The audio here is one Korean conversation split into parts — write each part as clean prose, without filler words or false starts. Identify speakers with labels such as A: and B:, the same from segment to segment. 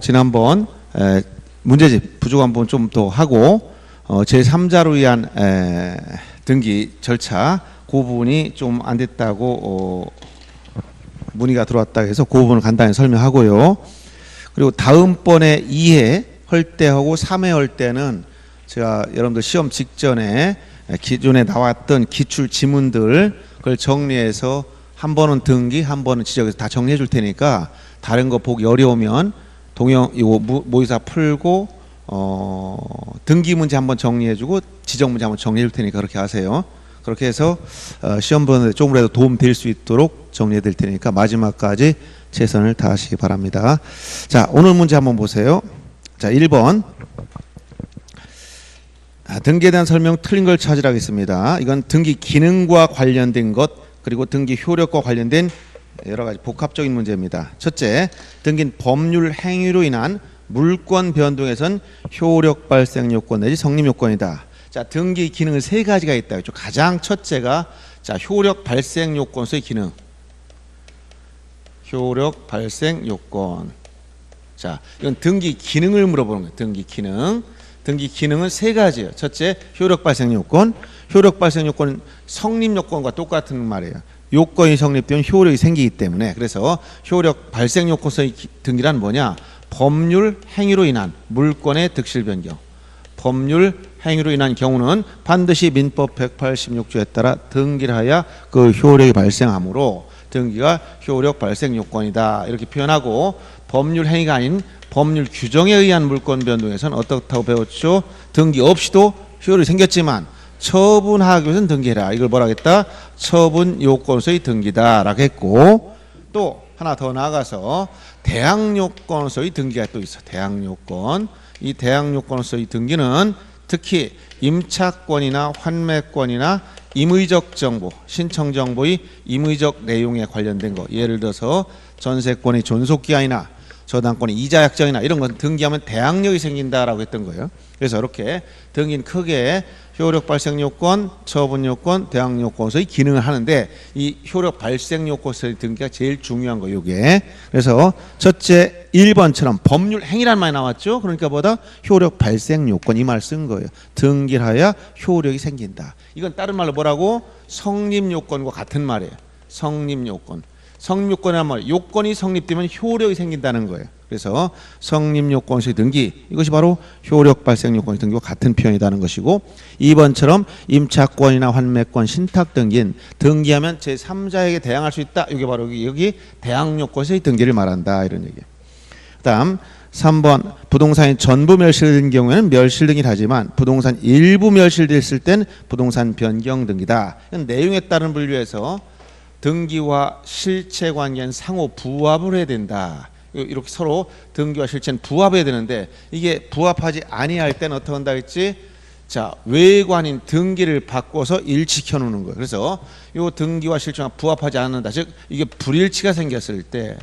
A: 지난번 문제집 부족한 부분 좀 더 하고 제3자로 위한 등기 절차 그 부분이 좀 안 됐다고 문의가 들어왔다 해서 그 부분을 간단히 설명하고요. 그리고 다음번에 2회 할 때하고 3회 할 때는 제가 여러분들 시험 직전에 기존에 나왔던 기출 지문들 그걸 정리해서 한 번은 등기, 한 번은 지적해서 다 정리해 줄 테니까 다른 거 보기 어려우면 동영 이거 모의사 풀고 등기 문제 한번 정리해 주고 지적 문제 한번 정리해 줄 테니까 그렇게 하세요. 그렇게 해서 시험 보는데 조금이라도 도움 될 수 있도록 정리해 드릴 테니까 마지막까지 최선을 다하시기 바랍니다. 자, 오늘 문제 한번 보세요. 자, 1번. 등기에 대한 설명 틀린 걸 찾으라고 했습니다. 이건 등기 기능과 관련된 것 그리고 등기 효력과 관련된 여러 가지 복합적인 문제입니다. 첫째, 등기는 법률 행위로 인한 물권 변동에선 효력 발생 요건 내지 성립 요건이다. 자, 등기 기능은 세 가지가 있다. 가장 첫째가 자, 효력 발생 요건서의 기능. 효력 발생 요건. 자, 이건 등기 기능을 물어보는 거예요. 등기 기능. 등기 기능은 세 가지예요. 첫째, 효력 발생 요건. 효력 발생 요건은 성립 요건과 똑같은 말이에요. 요건이 성립되면 효력이 생기기 때문에. 그래서 효력 발생 요건서의 등기란 뭐냐? 법률 행위로 인한 물권의 득실 변경. 법률 행위로 인한 경우는 반드시 민법 186조에 따라 등기를 하여 그 효력이 발생하므로 등기가 효력 발생 요건이다. 이렇게 표현하고 법률 행위가 아닌 법률 규정에 의한 물권 변동에서는 어떻다고 배웠죠? 등기 없이도 효력이 생겼지만 처분하기 위해서는 등기해라. 이걸 뭐라 했다? 처분 요건서의 등기다라고 했고 또 하나 더 나아가서 대항 요건서의 등기가 또 있어. 대항 요건. 이 대항 요건서의 등기는 특히 임차권이나 환매권이나 임의적 정보, 신청 정보의 임의적 내용에 관련된 거. 예를 들어서 전세권의 존속기한이나 저당권의 이자 약정이나 이런 건 등기하면 대항력이 생긴다라고 했던 거예요. 그래서 이렇게 등기는 크게 효력 발생 요건, 처분 요건, 대항 요건서의 기능을 하는데 이 효력 발생 요건서의 등기가 제일 중요한 거예요. 이게. 그래서 첫째 1번처럼 법률 행위란 말이 나왔죠. 그러니까 뭐다? 효력 발생 요건 이 말 쓴 거예요. 등기를 하여 효력이 생긴다. 이건 다른 말로 뭐라고? 성립 요건과 같은 말이에요. 성립 요건. 성립 요건이란 말, 요건이 성립되면 효력이 생긴다는 거예요. 그래서 성립 요건서의 등기, 이것이 바로 효력 발생 요건의 등기와 같은 표현이라는 것이고 2번처럼 임차권이나 환매권, 신탁 등기는 등기하면 제3자에게 대항할 수 있다. 이게 바로 여기 대항 요건서의 등기를 말한다. 이런 얘기예요. 그다음 3번 부동산이 전부 멸실된 경우에는 멸실 등기를 하지만 부동산 일부 멸실됐을 땐 부동산 변경 등기다. 내용에 따른 분류에서 등기와 실체 관계는 상호 부합을 해야 된다. 이렇게 서로 등기와 실체는 부합해야 되는데 이게 부합하지 아니할 때는 어떻게 한다 했지? 자, 외관인 등기를 바꿔서 일치켜 놓는 거예요. 그래서 이 등기와 실체가 부합하지 않는다. 즉 이게 불일치가 생겼을 때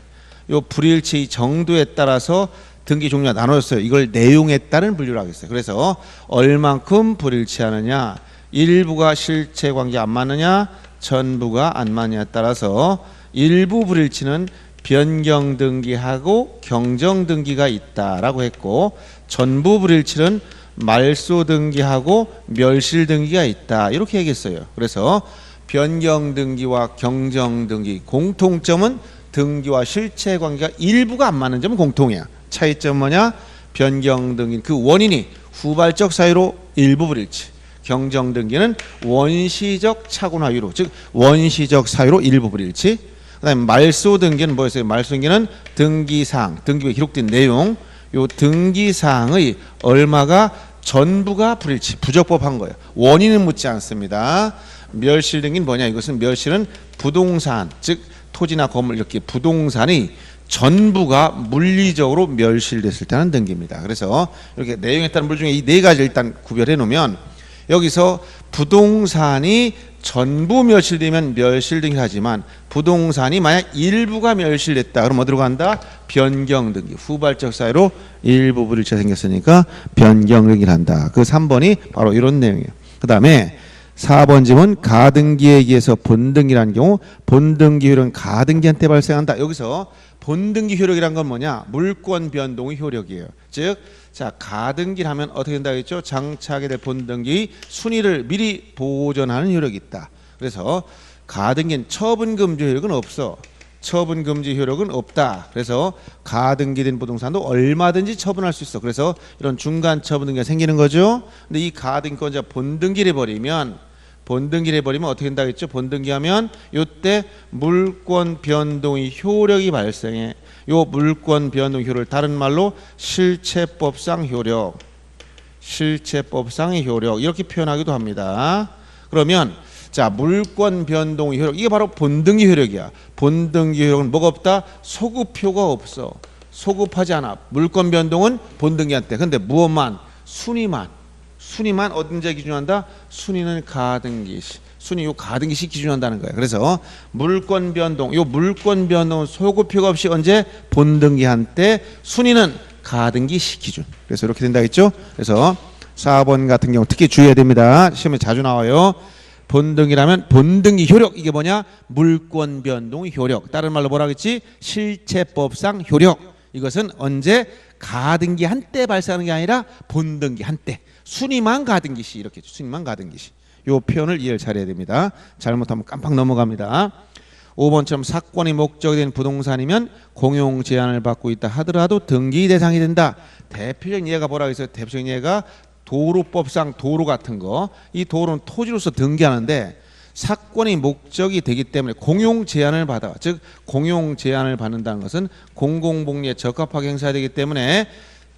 A: 이 불일치 정도에 따라서 등기 종류가 나눠졌어요. 이걸 내용에 따른 분류를 하겠어요. 그래서 얼만큼 불일치하느냐, 일부가 실체 관계 안 맞느냐, 전부가 안 맞느냐에 따라서 일부 불일치는 변경 등기하고 경정 등기가 있다라고 했고 전부 불일치는 말소 등기하고 멸실 등기가 있다. 이렇게 얘기했어요. 그래서 변경 등기와 경정 등기 공통점은 등기와 실체 관계가 일부가 안 맞는 점은 공통이야. 차이점은 뭐냐? 변경 등기는 그 원인이 후발적 사유로 일부 불일치. 경정 등기는 원시적 착오나 유로, 즉 원시적 사유로 일부 불일치. 그다음에 말소 등기는 뭐였어요? 말소 등기는 등기사항, 등기부에 기록된 내용, 요 등기사항의 얼마가 전부가 불일치, 부적법한 거예요. 원인은 묻지 않습니다. 멸실 등기는 뭐냐? 이것은 멸실은 부동산, 즉 토지나 건물 이렇게 부동산이 전부가 물리적으로 멸실됐을 때 하는 등기입니다. 그래서 이렇게 내용에 따른 물 중에 이 네 가지 일단 구별해 놓으면 여기서 부동산이 전부 멸실되면 멸실 등기를 하지만 부동산이 만약 일부가 멸실됐다 그럼 어디로 간다? 변경 등기. 후발적 사유로 일부 불일치가 생겼으니까 변경 등기를 한다. 그 3번이 바로 이런 내용이에요. 그 다음에 4번 질문 가등기에 의해서 본등기라는 경우 본등기율은 가등기한테 발생한다. 여기서 본등기 효력이란 건 뭐냐? 물권 변동의 효력이에요. 즉, 자, 가등기를 하면 어떻게 된다고 했죠? 장차하게 될 본등기 순위를 미리 보존하는 효력이 있다. 그래서 가등기는 처분금지 효력은 없어. 처분금지 효력은 없다. 그래서 가등기된 부동산도 얼마든지 처분할 수 있어. 그래서 이런 중간 처분등기가 생기는 거죠. 근데 이 가등기권자 본등기를 해버리면 어떻게 된다고 했죠? 본등기하면 이때 물권 변동의 효력이 발생해. 요 물권 변동 효력을 다른 말로 실체법상 효력, 실체법상의 효력 이렇게 표현하기도 합니다. 그러면 자, 물권 변동의 효력, 이게 바로 본등기 효력이야. 본등기 효력은 뭐가 없다? 소급효가 없어. 소급하지 않아. 물권 변동은 본등기한테. 근데 무엇만? 순위만 언제 기준한다? 순위는 가등기시. 순위 요 가등기시 기준한다는 거예요. 그래서 물권 변동, 요 물권 변동은 소급효가 없이 언제? 본등기한테. 순위는 가등기시 기준. 그래서 이렇게 된다 했죠? 그래서 4번 같은 경우 특히 주의해야 됩니다. 시험에 자주 나와요. 본등기라면 본등기 효력, 이게 뭐냐? 물권 변동의 효력. 다른 말로 뭐라 그랬지? 실체법상 효력. 이것은 언제? 가등기 한때 발생하는 게 아니라 본등기 한때. 순위만 가등기시. 이렇게 순위만 가등기시. 요 표현을 이해를 잘해야 됩니다. 잘못하면 깜빡 넘어갑니다. 5번처럼 사건의 목적이 된 부동산이면 공용 제한을 받고 있다 하더라도 등기 대상이 된다. 대표적인 예가 뭐라고 했어요? 대표적인 예가 도로법상 도로 같은 거, 이 도로는 토지로서 등기하는데 사건의 목적이 되기 때문에 공용 제한을 받아. 즉 공용 제한을 받는다는 것은 공공복리에 적합하게 행사해야 되기 때문에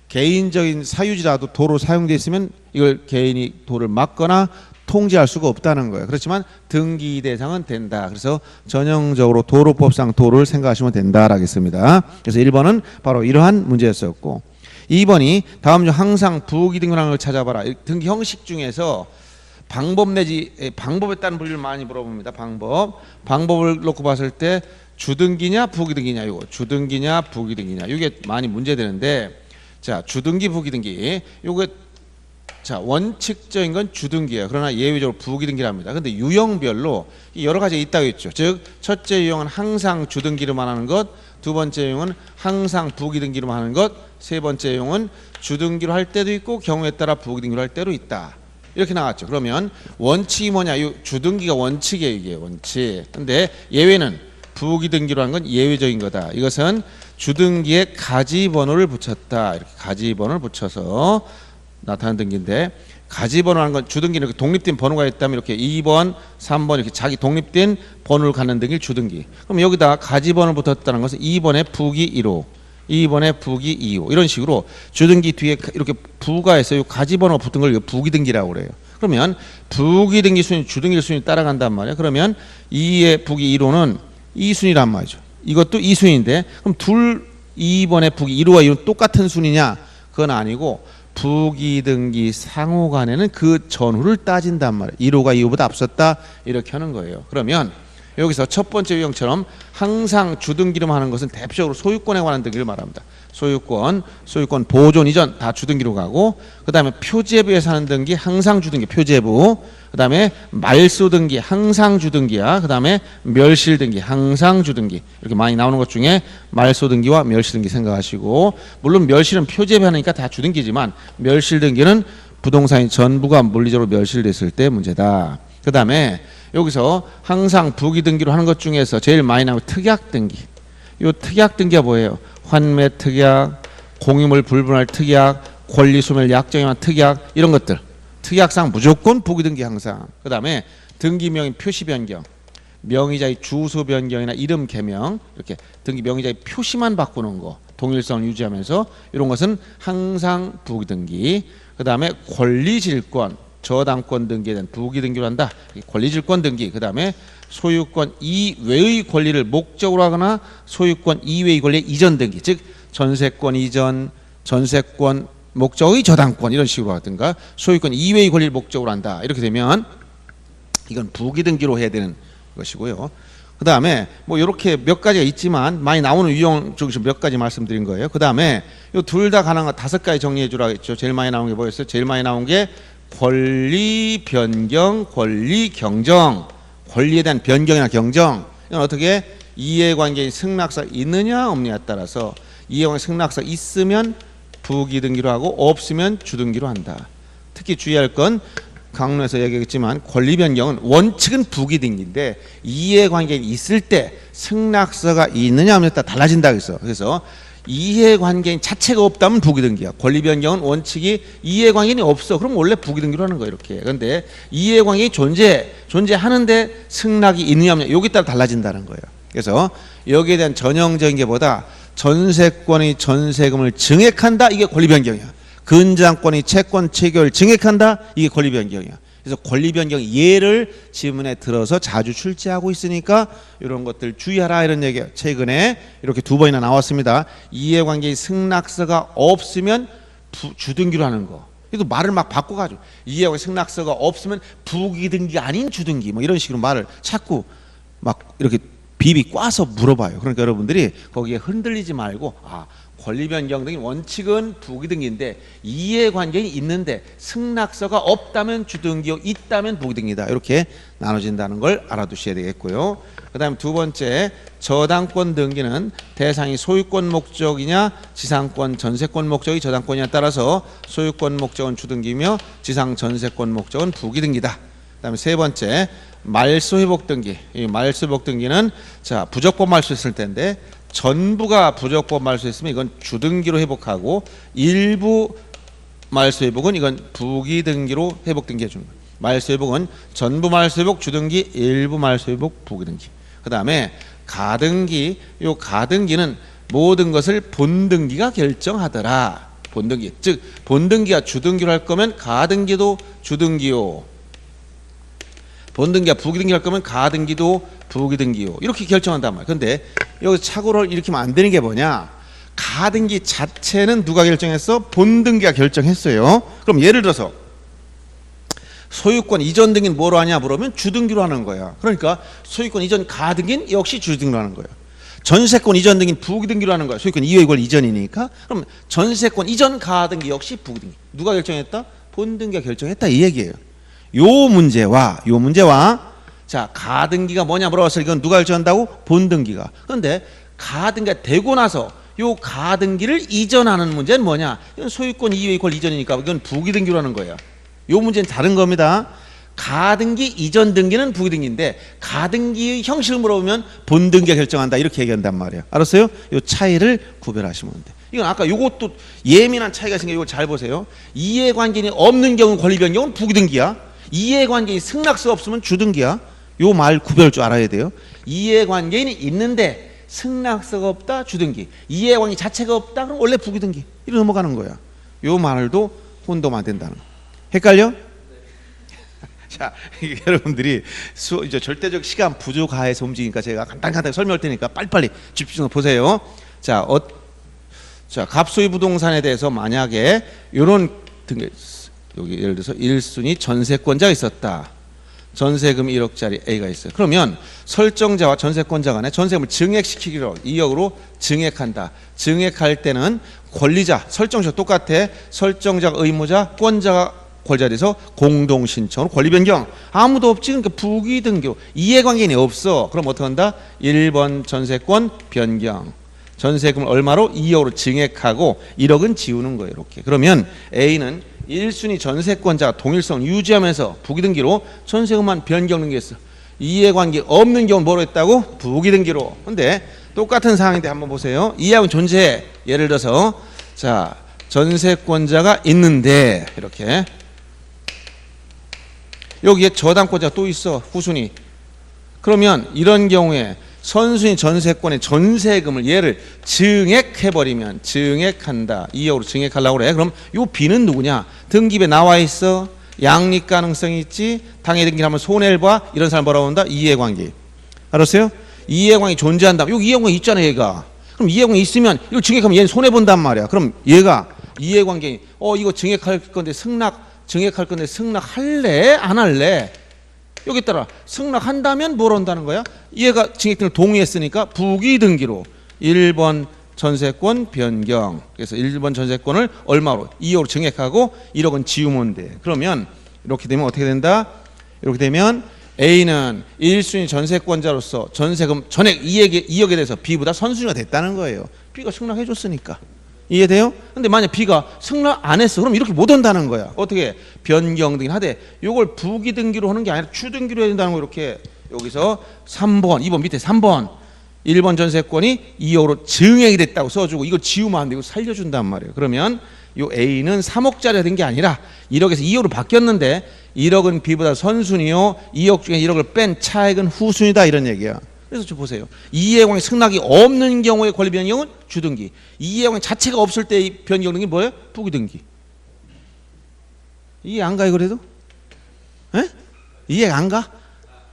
A: 개인적인 사유지라도 도로 사용돼 있으면 이걸 개인이 도를 막거나 통제할 수가 없다는 거예요. 그렇지만 등기 대상은 된다. 그래서 전형적으로 도로법상 도로를 생각하시면 된다라겠습니다. 그래서 1번은 바로 이러한 문제였었고, 2번이 다음 중 항상 부기 등기라는 걸 찾아봐라. 등기 형식 중에서 방법 내지 방법에 따른 분류를 많이 물어봅니다. 방법을 놓고 봤을 때 주등기냐 부기등기냐, 이거 주등기냐 부기등기냐, 이게 많이 문제되는데, 자, 주등기 부기등기, 요게 자, 원칙적인 건 주등기예요. 그러나 예외적으로 부기등기랍니다. 근데 유형별로 여러 가지 있다고 했죠. 즉 첫째 유형은 항상 주등기로만 하는 것, 두 번째 유형은 항상 부기등기로만 하는 것, 세 번째 유형은 주등기로 할 때도 있고 경우에 따라 부기등기로 할 때도 있다. 이렇게 나왔죠. 그러면 원칙이 뭐냐? 이 주등기가 원칙이에요. 이게 원칙. 근데 예외는 부기등기로 하는 건 예외적인 거다. 이것은 주등기에 가지번호를 붙였다. 이렇게 가지번호를 붙여서 나타나는 등기인데, 가지번호라는 건 주등기는 이렇게 독립된 번호가 있다면 이렇게 2번, 3번 이렇게 자기 독립된 번호를 갖는 등기를 주등기. 그럼 여기다 가지번호를 붙였다는 것은 2번에 부기 1호, 2번에 부기 2호, 이런 식으로 주등기 뒤에 이렇게 부가해서 이 가지번호 붙은 걸 부기등기라고 그래요. 그러면 부기등기 순위, 주등기 순위 따라간단 말이에요. 그러면 2의 부기 1호는 2순위란 말이죠. 이것도 2순위인데 그럼 2번에 부기 1호와 2호는 똑같은 순위냐? 그건 아니고 부기등기 상호 간에는 그 전후를 따진단 말이에요. 1호가 2호보다 앞섰다, 이렇게 하는 거예요. 그러면 여기서 첫 번째 유형처럼 항상 주등기로만 하는 것은 대표적으로 소유권에 관한 등기를 말합니다. 소유권 보존 이전 다 주등기로 가고, 그 다음에 표제부에서 하는 등기 항상 주등기 표제부, 그 다음에 말소 등기 항상 주등기야, 그 다음에 멸실 등기 항상 주등기, 이렇게 많이 나오는 것 중에 말소 등기와 멸실 등기 생각하시고, 물론 멸실은 표제부 하니까 다 주등기지만 멸실 등기는 부동산이 전부가 물리적으로 멸실됐을 때 문제다. 그 다음에 여기서 항상 부기등기로 하는 것 중에서 제일 많이 나오는 특약등기. 이 특약등기가 뭐예요? 환매 특약, 공유물 불분할 특약, 권리소멸 약정에만 특약, 이런 것들. 특약상 무조건 부기등기 항상. 그 다음에 등기명의 표시 변경, 명의자의 주소 변경이나 이름 개명, 이렇게 등기 명의자의 표시만 바꾸는 거, 동일성을 유지하면서 이런 것은 항상 부기등기. 그 다음에 권리질권, 저당권 등기에 대한 부기등기로 한다. 권리질권 등기. 그 다음에 소유권 이외의 권리를 목적으로 하거나 소유권 이외의 권리의 이전 등기. 즉 전세권 이전, 전세권 목적의 저당권, 이런 식으로 하든가 소유권 이외의 권리를 목적으로 한다. 이렇게 되면 이건 부기등기로 해야 되는 것이고요. 그 다음에 뭐 이렇게 몇 가지가 있지만 많이 나오는 유형 중에서 몇 가지 말씀드린 거예요. 그 다음에 이 둘 다 가능한 5가지 정리해 주라고 했죠. 제일 많이 나온 게 뭐였어요? 제일 많이 나온 게 권리 변경, 권리 경정, 권리에 대한 변경이나 경정. 이건 어떻게 이해관계인 승낙서가 있느냐 없느냐에 따라서 이해관계 승낙서가 있으면 부기등기로 하고 없으면 주등기로 한다. 특히 주의할 건 강론에서 얘기했지만 권리변경은 원칙은 부기등기인데 이해관계인이 있을 때 승낙서가 있느냐 없느냐에 따라 달라진다 그랬어. 그래서 이해관계인 자체가 없다면 부기등기야. 권리변경은 원칙이 이해관계인이 없어. 그럼 원래 부기등기로 하는 거야 이렇게. 그런데 이해관계인이 존재하는데 승낙이 있느냐 없느냐 여기 따라 달라진다는 거예요. 그래서 여기에 대한 전형적인 게 보다 전세권이 전세금을 증액한다 이게 권리변경이야. 근저당권이 채권 체결을 증액한다 이게 권리변경이야. 그래서 권리변경 예를 지문에 들어서 자주 출제하고 있으니까 이런 것들 주의하라 이런 얘기 최근에 이렇게 2번이나 나왔습니다. 이해관계의 승낙서가 없으면 주등기로 하는 거. 그래도 말을 막 바꿔가지고 이해관계 승낙서가 없으면 부기등기 아닌 주등기 뭐 이런 식으로 말을 자꾸 막 이렇게 비비 꽈서 물어봐요. 그러니까 여러분들이 거기에 흔들리지 말고 권리변경 등의 원칙은 부기등기인데 이해관계인이 있는데 승낙서가 없다면 주등기요 있다면 부기등기다 이렇게 나눠진다는 걸 알아두셔야 되겠고요. 그 다음에 두 번째 저당권 등기는 대상이 소유권 목적이냐 지상권 전세권 목적이 저당권이냐에 따라서 소유권 목적은 주등기며 지상 전세권 목적은 부기등기다. 그 다음에 세 번째 말소회복 등기. 이 말소회복 등기는 자 부적법 말소했을 때인데 전부가 부적법 말소했으면 이건 주등기로 회복하고 일부 말소회복은 이건 부기등기로 회복등기 해주는 거예요. 말소회복은 전부 말소회복 주등기, 일부 말소회복 부기등기. 그 다음에 가등기. 요 가등기는 모든 것을 본등기가 결정하더라. 본등기. 즉 본등기가 주등기로 할 거면 가등기도 주등기요. 본등기가 부기등기 할 거면 가등기도 부기등기요. 이렇게 결정한단 말이에요. 근데 여기서 착오를 일으키면 안 되는 게 뭐냐? 가등기 자체는 누가 결정했어? 본등기가 결정했어요. 그럼 예를 들어서 소유권 이전 등기는 뭐로 하냐 물으면 주등기로 하는 거야. 그러니까 소유권 이전 가등기는 역시 주등기로 하는 거예요. 전세권 이전 등기는 부기등기로 하는 거야. 소유권 이외 이걸 이전이니까. 그럼 전세권 이전 가등기 역시 부기등기. 누가 결정했다? 본등기가 결정했다 이 얘기예요. 요 문제와 자 가등기가 뭐냐 물어봤을 때 이건 누가 결정한다고? 본등기가. 그런데 가등기가 되고 나서 요 가등기를 이전하는 문제는 뭐냐? 이건 소유권 이외 이걸 이전이니까 이건 부기등기로 하는 거예요. 요 문제는 다른 겁니다. 가등기 이전 등기는 부기등기인데 가등기의 형식을 물어보면 본등기가 결정한다 이렇게 얘기한단 말이에요. 알았어요? 요 차이를 구별하시면 돼. 이건 아까 요것도 예민한 차이가 생겨. 이거 잘 보세요. 이해관계인이 없는 경우 권리변경은 부기등기야. 이해관계인이 승낙서 없으면 주등기야. 요 말 구별을 줄 알아야 돼요. 이해관계인이 있는데 승낙서가 없다 주등기. 이해관계 자체가 없다 그럼 원래 부기등기. 이렇게 넘어가는 거야. 요 말도 혼동안 된다는 거. 헷갈려? 자, 여러분들이 이제 절대적 시간 부족하에서 움직이니까 제가 간단하게 설명할 테니까 빨리빨리 집중해서 보세요. 자, 자, 갑소유 부동산에 대해서 만약에 이런 등기, 여기 예를 들어서 1순위 전세권자가 있었다. 전세금 1억짜리 A가 있어요. 그러면 설정자와 전세권자 간에 전세금을 증액시키기로 2억으로 증액한다. 증액할 때는 권리자, 설정자 똑같아. 설정자가 의무자, 권자가 권자돼서 공동신청으로 권리변경. 아무도 없지. 그러니까 부기등기. 이해관계인이 없어. 그럼 어떻게 한다? 1번 전세권 변경. 전세금을 얼마로? 2억으로 증액하고 1억은 지우는 거예요. 이렇게. 그러면 A는 1순위 전세권자가 동일성 유지하면서 부기등기로 전세금만 변경 등기했어. 이해관계 없는 경우 뭐로 했다고? 부기등기로. 근데 똑같은 상황인데 한번 보세요. 이해하고 존재해. 예를 들어서 자 전세권자가 있는데 이렇게 여기에 저당권자가 또 있어. 후순위. 그러면 이런 경우에 선순위 전세권의 전세금을 얘를 증액해버리면 증액한다. 2억으로 증액하려고 그래. 그럼 요 B는 누구냐? 등기부에 나와 있어. 양립 가능성이 있지. 당해 등기를 하면 손해를 봐. 이런 사람 뭐라고 한다? 이해관계. 알았어요? 이해관계 존재한다. 여기 이해관계 있잖아 얘가. 그럼 이해관계 있으면 이걸 증액하면 얘는 손해본단 말이야. 그럼 얘가 이해관계 이거 증액할 건데 증액할 건데 승낙할래? 안 할래? 여기 따라 승낙한다면 뭘 한다는 거야? 얘가 증액 등을 동의했으니까 부기등기로 1번 전세권 변경. 그래서 1번 전세권을 얼마로? 2억으로 증액하고 1억은 지우면 돼. 그러면 이렇게 되면 어떻게 된다? 이렇게 되면 A는 1순위 전세권자로서 전세금 전액 2억에 대해서 B보다 선순위가 됐다는 거예요. B가 승낙해 줬으니까. 이해돼요? 근데 만약 B가 승낙 안 했어. 그럼 이렇게 못 한다는 거야. 어떻게? 변경 등기 하되 요걸 부기 등기로 하는 게 아니라 추 등기로 해야 된다는 거. 이렇게 여기서 3번, 2번 밑에 3번 1번 전세권이 2억으로 증액이 됐다고 써주고 이걸 지우면 안 되고 살려준단 말이에요. 그러면 요 A는 3억짜리가 된 게 아니라 1억에서 2억으로 바뀌었는데 1억은 B보다 선순위요 2억 중에 1억을 뺀 차액은 후순위다 이런 얘기야. 그래서 좀 보세요. 이해관계 승낙이 없는 경우에 권리 변경은 주등기, 이해관계 자체가 없을 때의 변경 등기 뭐예요? 부기등기. 이해 안 가요 그래도? 에? 이해 안 가?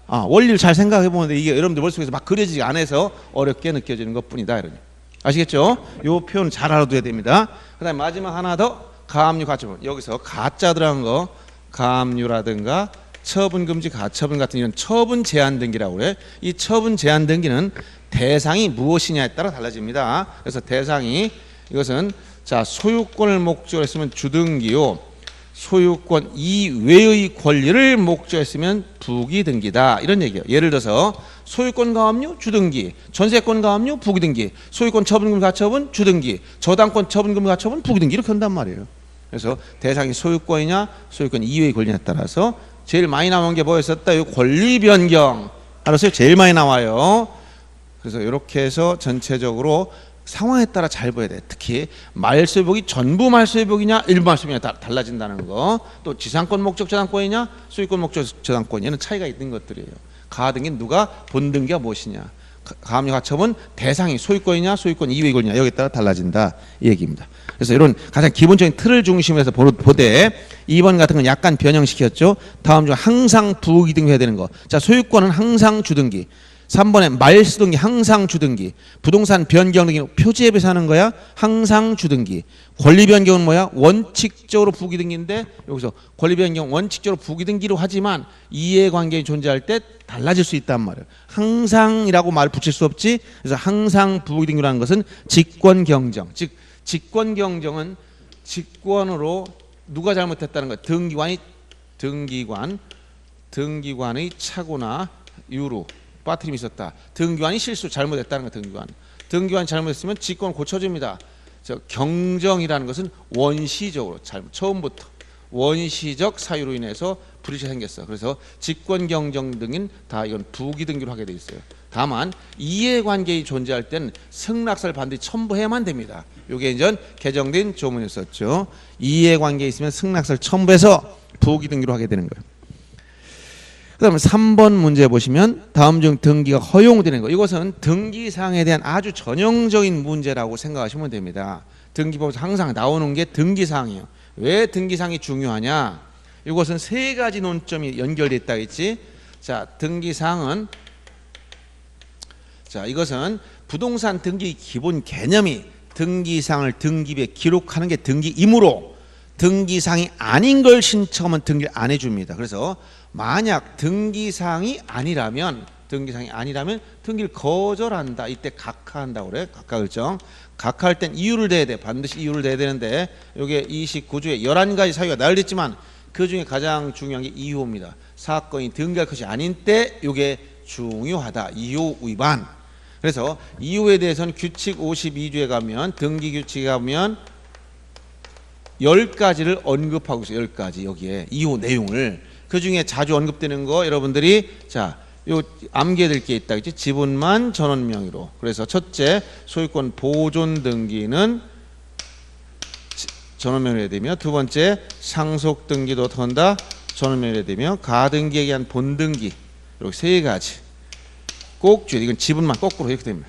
A: 원리를 잘 생각해 보는데 이게 여러분들 머릿속에서 막 그려지지 않아서 어렵게 느껴지는 것뿐이다 이러니. 아시겠죠? 요 표현 잘 알아둬야 됩니다. 그다음에 마지막 하나 더 가압류 가처분. 여기서 가짜 들어간 거 가압류라든가 처분금지 가처분 같은 이런 처분 제한 등기라고 그래. 이 처분 제한 등기는 대상이 무엇이냐에 따라 달라집니다. 그래서 대상이 이것은 자 소유권을 목적으로 했으면 주등기요. 소유권 이외의 권리를 목적으로 했으면 부기등기다 이런 얘기예요. 예를 들어서 소유권 가압류 주등기, 전세권 가압류 부기등기, 소유권 처분금 가처분 주등기, 저당권 처분금 가처분 부기등기 이렇게 한단 말이에요. 그래서 대상이 소유권이냐 소유권 이외의 권리에 따라서 제일 많이 나온 게 뭐였었다? 이 권리 변경. 알았어요? 제일 많이 나와요. 그래서 이렇게 해서 전체적으로 상황에 따라 잘 보여야 돼. 특히 말소유복이 전부 말소유복이냐 일부 말소유복이냐 달라진다는 거. 또 지상권 목적 저당권이냐 소유권 목적 저당권이냐는 차이가 있는 것들이에요. 가등기는 누가 본등기가 무엇이냐. 가압류 가처분 대상이 소유권이냐 소유권 이외의 권리냐 여기에 따라 달라진다 이 얘기입니다. 그래서 이런 가장 기본적인 틀을 중심으로 해서 보되 2번 같은 건 약간 변형시켰죠. 다음 중 항상 부기등기 해야 되는 거. 자 소유권은 항상 주등기. 3번에 말소등기 항상 주등기. 부동산 변경 등기 표지에 비해서 하는 거야 항상 주등기. 권리 변경은 뭐야? 원칙적으로 부기등기인데 여기서 권리 변경 원칙적으로 부기등기로 하지만 이해관계가 존재할 때 달라질 수 있단 말이에요. 항상이라고 말 붙일 수 없지. 그래서 항상 부기등기라는 것은 직권경정. 즉 직권경정은 직권으로 누가 잘못했다는 거야. 등기관의 착오나 유루 빠트림이 있었다. 등기관이 실수 잘못했다는 거야. 등기관이 잘못했으면 직권을 고쳐줍니다. 경정이라는 것은 원시적으로 처음부터 원시적 사유로 인해서 불이익이 생겼어. 그래서 직권경정 등은 다 이건 부기등기로 하게 돼 있어요. 다만 이해관계가 존재할 때는 승낙서를 반드시 첨부해야만 됩니다. 이게 이제 개정된 조문이었었죠. 이해관계가 있으면 승낙서를 첨부해서 부기등기로 하게 되는 거예요. 그 다음에 3번 문제 보시면 다음 중 등기가 허용되는 거. 이것은 등기사항에 대한 아주 전형적인 문제라고 생각하시면 됩니다. 등기법에서 항상 나오는 게 등기사항이에요. 왜 등기사항이 중요하냐? 이것은 세 가지 논점이 연결되어 있다 했지. 자, 등기사항은 자 이것은 부동산 등기 기본 개념이 등기사항을 등기부에 기록하는 게 등기이므로 등기사항이 아닌 걸 신청하면 등기를 안 해줍니다. 그래서 만약 등기사항이 아니라면 등기를 거절한다. 이때 각하한다고 그래. 각하결정. 각하할 땐 이유를 대야 돼. 반드시 이유를 대야 되는데 이게 29조에 11가지 사유가 나열됐지만 그 중에 가장 중요한 게 이유입니다. 사건이 등기할 것이 아닌 때 이게 중요하다. 이유 위반. 그래서 이유에 대해서는 규칙 52조에 가면 등기규칙에 가면 10가지를 언급하고 있어요. 10가지 여기에 이유 내용을. 그 중에 자주 언급되는 거 여러분들이 자, 요 암기해야 될 게 있다. 지분만 전원 명의로. 그래서 첫째 소유권 보존 등기는 전원 명의로 해야 되며 두 번째 상속 등기도 어떻게 한다? 전원 명의로 해야 되며 가등기에 의한 본등기. 이렇게 세 가지. 꼭 주의. 이건 지분만 거꾸로 이렇게 됩니다.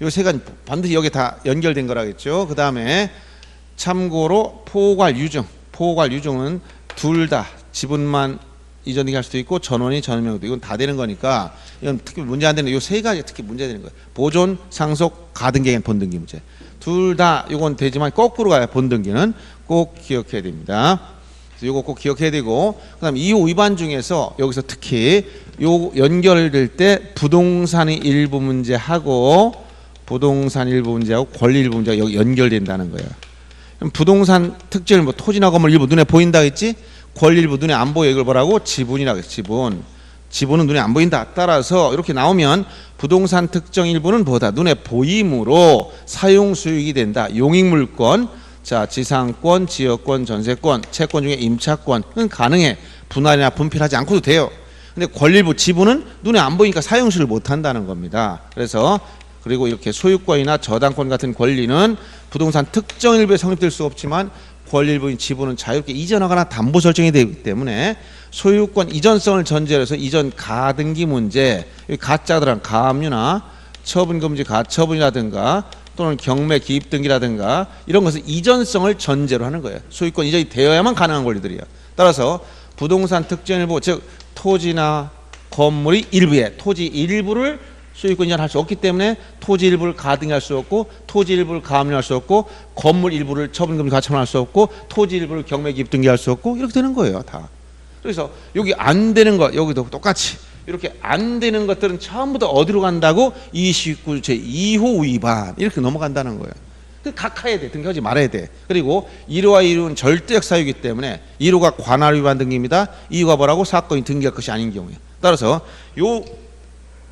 A: 이 세 가지 반드시 여기 다 연결된 거라겠죠. 그 다음에 참고로 포괄 유증은 둘 다 지분만 이전등기 할 수도 있고 전원이 전원명도 이건 다 되는 거니까 이건 특히 문제 안 되는 이 세 가지 특히 문제 되는 거예요. 보존, 상속, 가등기에 본등기 문제. 둘 다 이건 되지만 거꾸로 가야 본등기는 꼭 기억해야 됩니다. 이거 꼭 기억해야 되고 그다음 이유 위반 중에서 여기서 특히 요 연결될 때 부동산의 일부 문제하고 권리 일부 문제가 여기 연결된다는 거예요. 그럼 부동산 특징을 뭐 토지나 건물 일부 눈에 보인다 했지? 권리 일부 눈에 안 보여. 이걸 뭐라고? 지분이라고 했어. 지분. 지분은 눈에 안 보인다. 따라서 이렇게 나오면 부동산 특정 일부는 뭐다? 눈에 보임으로 사용 수익이 된다. 용익물권, 자 지상권, 지역권, 전세권, 채권 중에 임차권은 가능해. 분할이나 분필하지 않고도 돼요. 근데 권리일부 지분은 눈에 안 보이니까 사용 수익을 못 한다는 겁니다. 그래서 그리고 이렇게 소유권이나 저당권 같은 권리는 부동산 특정 일부에 성립될 수 없지만 권리일부인 지분은 자유롭게 이전하거나 담보 설정이 되기 때문에 소유권 이전성을 전제로 해서 이전 가등기 문제, 가짜가 들어간 가압류나 처분금지 가처분이라든가 또는 경매 기입 등기라든가 이런 것은 이전성을 전제로 하는 거예요. 소유권 이전이 되어야만 가능한 권리들이에요. 따라서 부동산 특정 일부, 즉 토지나 건물이 일부에 토지 일부를 소유권 이전할 수 없기 때문에 토지 일부를 가등기할 수 없고 토지 일부를 가압류할 수 없고 건물 일부를 처분금지 가처분할 수 없고 토지 일부를 경매 기입 등기할 수 없고 이렇게 되는 거예요. 다. 그래서 여기 안 되는 것 여기도 똑같이 이렇게 안 되는 것들은 전부 다 어디로 간다고 29조 제2호 위반 이렇게 넘어간다는 거예요. 각하해야 돼. 등기하지 말아야 돼. 그리고 1호와 2호는 절대적 사유이기 때문에 1호가 관할 위반 등기입니다. 2호가 뭐라고? 사건이 등기할 것이 아닌 경우에. 따라서 요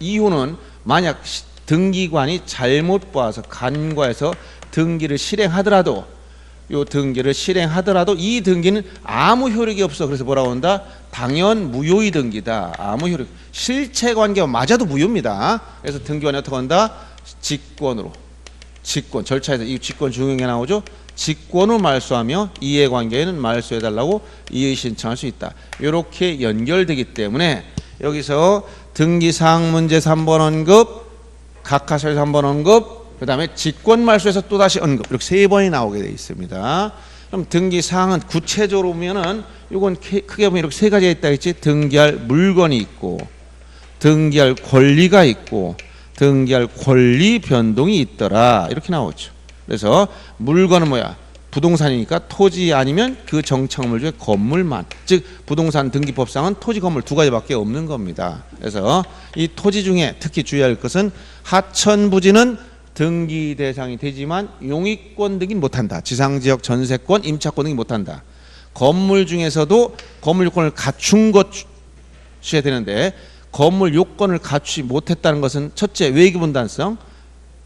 A: 2호는 만약 등기관이 잘못 봐서 간과해서 등기를 실행하더라도 요 등기를 실행하더라도 이 등기는 아무 효력이 없어. 그래서 뭐라고 한다? 당연 무효의 등기다. 아무 효력. 실체 관계가 맞아도 무효입니다. 그래서 등기관이 어떻게 한다? 직권으로. 직권 절차에서 이 직권 중용에 나오죠. 직권으로 말소하며 이해관계에는 말소해달라고 이의 신청할 수 있다. 이렇게 연결되기 때문에 여기서 등기사항 문제 3번 언급, 각하서에서 3번 언급, 그 다음에 직권 말소에서 또다시 언급 이렇게 3번이 나오게 되어 있습니다. 그럼 등기사항은 구체적으로 보면은 이건 크게 보면 이렇게 3가지가 있다 했지. 등기할 물건이 있고 등기할 권리가 있고 등기할 권리 변동이 있더라 이렇게 나오죠. 그래서 물건은 뭐야? 부동산이니까 토지 아니면 그 정착물 중에 건물만, 즉 부동산 등기법상은 토지 건물 2가지밖에 없는 겁니다. 그래서 이 토지 중에 특히 주의할 것은 하천 부지는 등기 대상이 되지만 용익권 등기는 못한다. 지상지역 전세권, 임차권 등기 못한다. 건물 중에서도 건물 요건을 갖춘 것이어야 되는데 건물 요건을 갖추지 못했다는 것은 첫째 외기분단성,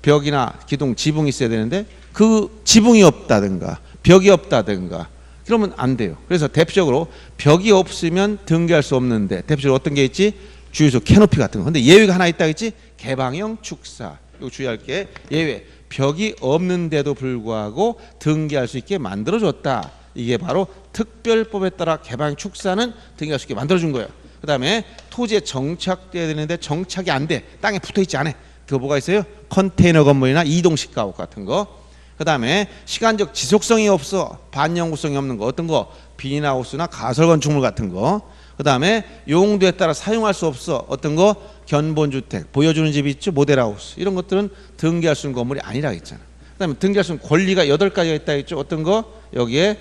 A: 벽이나 기둥, 지붕이 있어야 되는데 그 지붕이 없다든가 벽이 없다든가 그러면 안 돼요. 그래서 대표적으로 벽이 없으면 등기할 수 없는데 대표적으로 어떤 게 있지? 주유소 캐노피 같은 거. 근데 예외가 하나 있다 했지? 개방형 축사. 이거 주의할 게 예외. 벽이 없는데도 불구하고 등기할 수 있게 만들어줬다. 이게 바로 특별법에 따라 개방형 축사는 등기할 수 있게 만들어준 거예요. 그 다음에 토지에 정착돼야 되는데 정착이 안 돼. 땅에 붙어있지 않아. 그거 뭐가 있어요? 컨테이너 건물이나 이동식 가옥 같은 거. 그 다음에 시간적 지속성이 없어. 반영구성이 없는 거. 어떤 거? 비닐하우스나 가설건축물 같은 거. 그 다음에 용도에 따라 사용할 수 없어. 어떤 거? 견본주택, 보여주는 집이 있죠. 모델하우스. 이런 것들은 등기할 수 있는 건물이 아니라 했잖아. 그 다음에 등기할 수 있는 권리가 8가지가 있다 했죠. 어떤 거? 여기에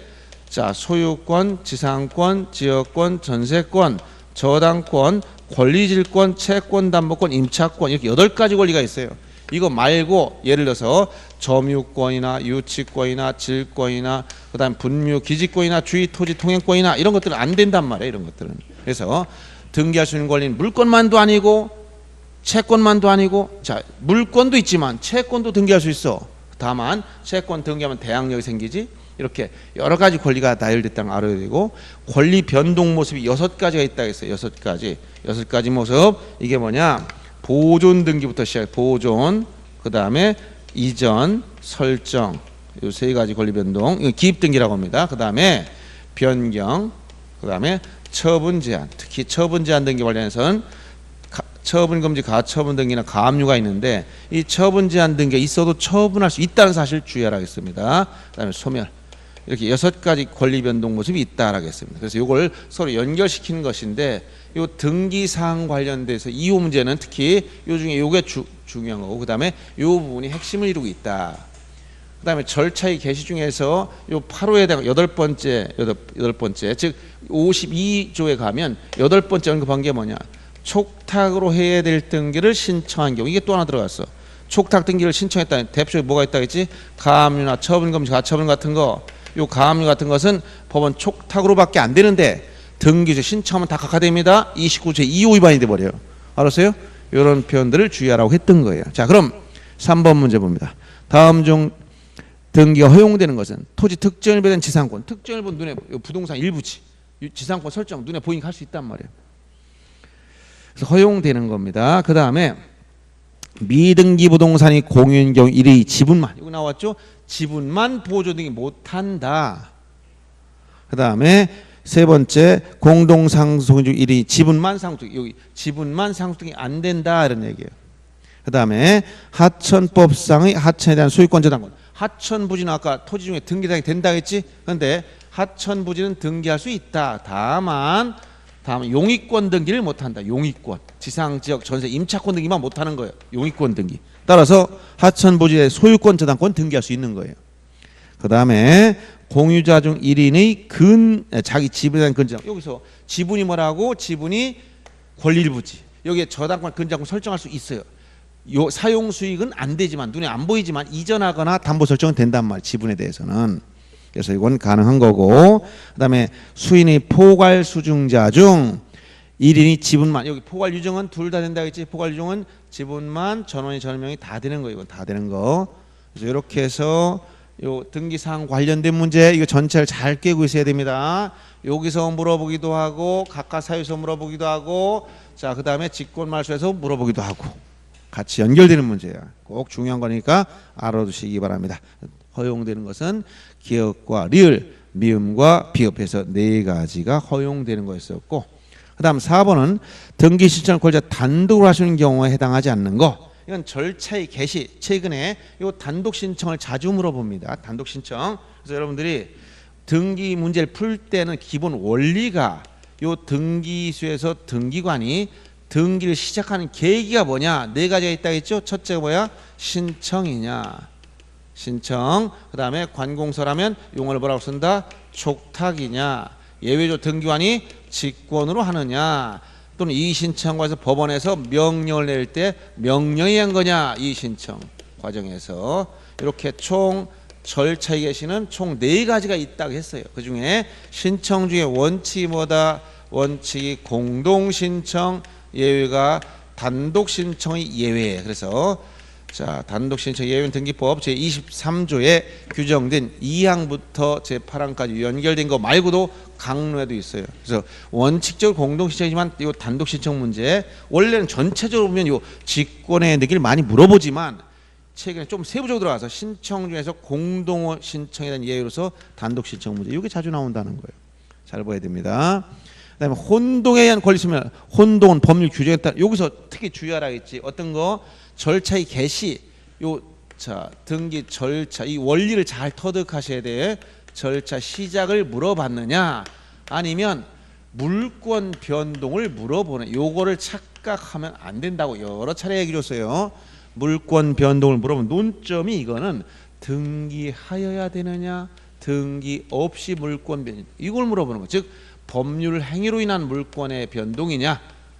A: 자 소유권, 지상권, 지역권, 전세권, 저당권, 권리질권, 채권, 담보권, 임차권 이렇게 8가지 권리가 있어요. 이거 말고 예를 들어서 점유권이나 유치권이나 질권이나 그다음 분묘 기지권이나 주의 토지 통행권이나 이런 것들은 안 된단 말이에요. 이런 것들은. 그래서 등기할 수 있는 권리는 물권만도 아니고 채권만도 아니고 자 물권도 있지만 채권도 등기할 수 있어. 다만 채권 등기하면 대항력이 생기지. 이렇게 여러 가지 권리가 나열됐다는 걸 알아야 되고 권리 변동 모습이 6가지가 있다고 했어요. 6가지 모습. 이게 뭐냐? 보존 등기부터 시작해. 보존, 그 다음에 이전, 설정, 이 3가지 권리 변동. 이거 기입 등기라고 합니다. 그 다음에 변경, 그 다음에 처분 제한. 특히 처분 제한 등기 관련해서는 처분 금지 가처분 등기나 가압류가 있는데 이 처분 제한 등기가 있어도 처분할 수 있다는 사실 주의하라겠습니다. 그 다음에 소멸. 이렇게 6가지 권리 변동 모습이 있다라고 했습니다. 그래서 이걸 서로 연결시키는 것인데 이 등기사항 관련돼서 2호 문제는 특히 요 중에 요게 중요한 거고 그다음에 요 부분이 핵심을 이루고 있다. 그다음에 절차의 개시 중에서 요 8호에 대한 8번째 즉 52조에 가면 8번째 언급한 게 뭐냐? 촉탁으로 해야 될 등기를 신청한 경우 이게 또 하나 들어갔어. 촉탁 등기를 신청했다. 대표적으로 뭐가 있다 했지? 가압류나 처분금지 가처분 같은 거. 요 가압류 같은 것은 법원 촉탁으로밖에 안 되는데 등기소 신청하면 다 각하됩니다. 29조 2호 위반이 돼버려요. 알았어요? 이런 표현들을 주의하라고 했던 거예요. 자, 그럼 3번 문제 봅니다. 다음 중 등기가 허용되는 것은 토지 특정을 배된 지상권, 특정을 본 눈에 부동산 일부지, 지상권 설정 눈에 보이니까 할 수 있단 말이에요. 그래서 허용되는 겁니다. 그 다음에 미등기 부동산이 공유인 경우 1의 지분만, 이거 나왔죠? 지분만 보조등기 못한다. 그 다음에 세 번째 공동상속인 중 1의 지분만 상속, 여기 지분만 상속이 안 된다 이런 얘기예요. 그 다음에 하천법상의 하천에 대한 소유권 저당권, 하천 부지는 아까 토지 중에 등기당이 된다 했지? 그런데 하천 부지는 등기할 수 있다. 다만 용익권 등기를 못한다. 용익권, 지상지역 전세 임차권 등기만 못하는 거예요. 용익권 등기. 따라서 하천 부지의 소유권 저당권 등기할 수 있는 거예요. 그 다음에 공유자 중 1인의 자기 지분에 대한 근저당. 여기서 지분이 뭐라고? 지분이 권리일부지. 여기에 저당권, 근저당권 설정할 수 있어요. 요 사용 수익은 안 되지만, 눈에 안 보이지만 이전하거나 담보 설정은 된단 말이에요. 지분에 대해서는. 그래서 이건 가능한 거고, 그다음에 수인의 포괄 수중자 중 1인이 지분만, 여기 포괄 유정은 둘 다 된다 했지. 포괄 유정은 지분만, 전원이 전명이 다 되는 거. 이건 다 되는 거. 그래서 이렇게 해서 요 등기사항 관련된 문제 이거 전체를 잘 깨고 있어야 됩니다. 여기서 물어보기도 하고 각각 사유에서 물어보기도 하고, 자, 그다음에 직권말소에서 물어보기도 하고 같이 연결되는 문제야. 꼭 중요한 거니까 알아두시기 바랍니다. 허용되는 것은 기업과 리을, 미음과 비읍해서 네 가지가 허용되는 거였었고, 그 다음 4번은 등기 신청을 권리자 단독으로 하시는 경우에 해당하지 않는 거. 이건 절차의 개시. 최근에 이 단독 신청을 자주 물어봅니다. 단독 신청. 그래서 여러분들이 등기 문제를 풀 때는 기본 원리가 이 등기소에서 등기관이 등기를 시작하는 계기가 뭐냐? 네 가지가 있다 했죠. 첫째가 뭐야? 신청이냐. 신청. 그 다음에 관공서라면 용어를 뭐라고 쓴다? 촉탁이냐. 예외조 등기관이 직권으로 하느냐. 또는 이의신청과에서 법원에서 명령을 낼 때 명령이 한 거냐. 이의신청 과정에서. 이렇게 총 절차에 계시는 총 네 가지가 있다고 했어요. 그 중에 신청 중에 원칙이 뭐다? 원칙이 공동신청, 예외가 단독신청이 예외. 그래서 자, 단독신청 예외 등기법 제23조에 규정된 2항부터 제8항까지 연결된 거 말고도 강론에도 있어요. 그래서 원칙적으로 공동신청이지만 이 단독신청 문제 원래는 전체적으로 보면 이 직권의 얘기를 많이 물어보지만 최근에 좀 세부적으로 들어가서 신청 중에서 공동신청에 대한 예외로서 단독신청 문제 이게 자주 나온다는 거예요. 잘 봐야 됩니다. 그다음에 혼동에 의한 권리 소멸, 혼동은 법률 규정에 따라 여기서 특히 주의하라 했지. 어떤 거 절차의 개시, 요 자 등기 절차 이 원리를 잘 터득하셔야 돼. 절차 시작을 물어봤느냐, 아니면 물권 변동을 물어보는 요거를 착각하면 안 된다고 여러 차례 얘기 줬어요. 물권 변동을 물어보면 논점이 이거는 등기하여야 되느냐, 등기 없이 물권 변동 이걸 물어보는 거. 즉 법률 행위로 인한 물권의 변동이냐.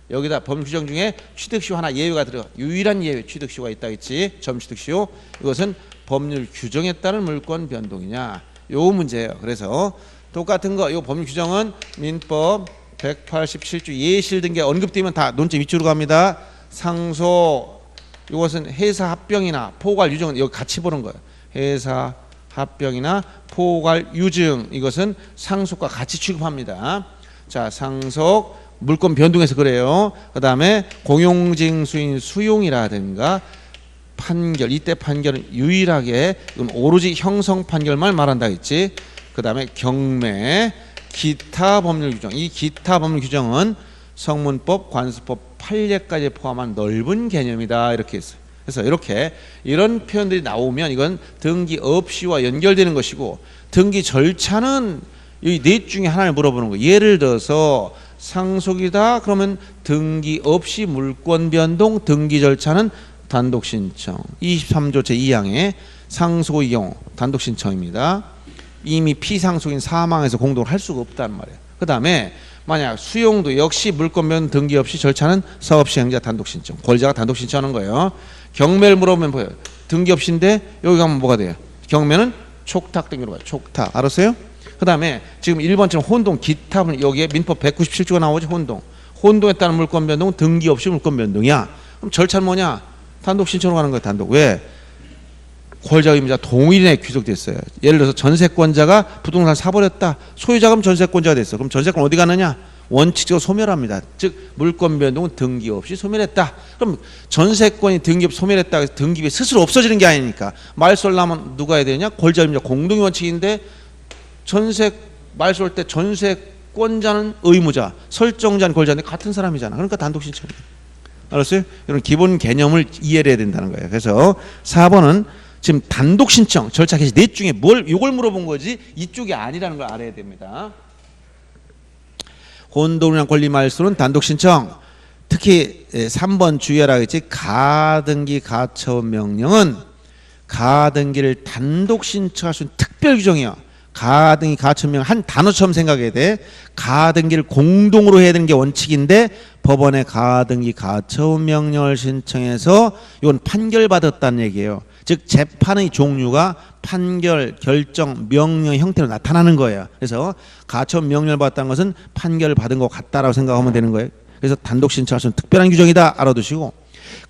A: 여기다 법률 규정 중에 취득시효 하나 예외가 들어가. 유일한 예외 취득시효가 있다 했지. 점취득시효. 이것은 법률 규정에 따른 물권 변동이냐. 요 문제예요. 그래서 똑같은 거 요 법률 규정은 민법 187조 예실 등기 언급되면 다 논점 위쪽으로 갑니다. 상속 이것은 회사 합병이나 포괄 유증은 여기 같이 보는 거예요. 회사 합병이나 포괄 유증 이것은 상속과 같이 취급합니다. 자, 상속 물권 변동해서 그래요. 그 다음에 공용징수인 수용이라든가 판결, 이때 판결은 유일하게 이건 오로지 형성 판결만 말한다 했지. 그 다음에 경매, 기타 법률 규정. 이 기타 법률 규정은 성문법, 관습법 판례까지 포함한 넓은 개념이다 이렇게 했어요. 그래서 이렇게 이런 표현들이 나오면 이건 등기 없이와 연결되는 것이고, 등기 절차는 이 넷 중에 하나를 물어보는 거예요. 예를 들어서 상속이다 그러면 등기 없이 물권 변동, 등기 절차는 단독 신청. 23조 제2항의 상속의 경우 단독 신청입니다. 이미 피상속인 사망해서 공동을 할 수가 없단 말이에요. 그 다음에 만약 수용도 역시 물권 변동 등기 없이 절차는 사업시행자 단독 신청, 권리자가 단독 신청하는 거예요. 경매를 물어보면 뭐예요? 등기 없이인데 여기 가면 뭐가 돼요? 경매는 촉탁 등기로 가요. 촉탁. 알았어요? 그 다음에 지금 1번처럼 혼동, 기타분 여기에 민법 197조가 나오지. 혼동에 따른 물권 변동은 등기 없이 물권 변동이야. 그럼 절차는 뭐냐? 단독 신청으로 가는 거야. 단독. 왜? 권자 의무자 동일인에 귀속됐어요. 예를 들어서 전세권자가 부동산을 사버렸다. 소유자가 전세권자가 됐어. 그럼 전세권 어디 가느냐? 원칙적으로 소멸합니다. 즉 물권 변동은 등기 없이 소멸했다. 그럼 전세권이 등기 없이 소멸했다. 해서 등기비 스스로 없어지는 게 아니니까 말소를 하면 누가 해야 되냐? 권자 의무자 공동의 원칙인데 말소할 때 전세권자는 의무자, 설정자는 권자인데 같은 사람이잖아. 그러니까 단독 신청이에요. 알았어요? 이런 기본 개념을 이해를 해야 된다는 거예요. 그래서 4번은 지금 단독 신청 절차 개시 넷 중에 이걸 물어본 거지 이쪽이 아니라는 걸 알아야 됩니다. 혼동이랑 권리 말소는 단독 신청. 특히 3번 주의하라 했지. 가등기 가처분 명령은 가등기를 단독 신청할 수 있는 특별 규정이야. 가등기 가처분 명령 한 단어처럼 생각해야 돼. 가등기를 공동으로 해야 되는 게 원칙인데 법원에 가등기 가처분 명령을 신청해서 이건 판결받았다는 얘기예요. 즉 재판의 종류가 판결, 결정, 명령 형태로 나타나는 거예요. 그래서 가처분 명령을 받았다는 것은 판결을 받은 것 같다라고 생각하면 되는 거예요. 그래서 단독 신청할 수 있는 특별한 규정이다 알아두시고,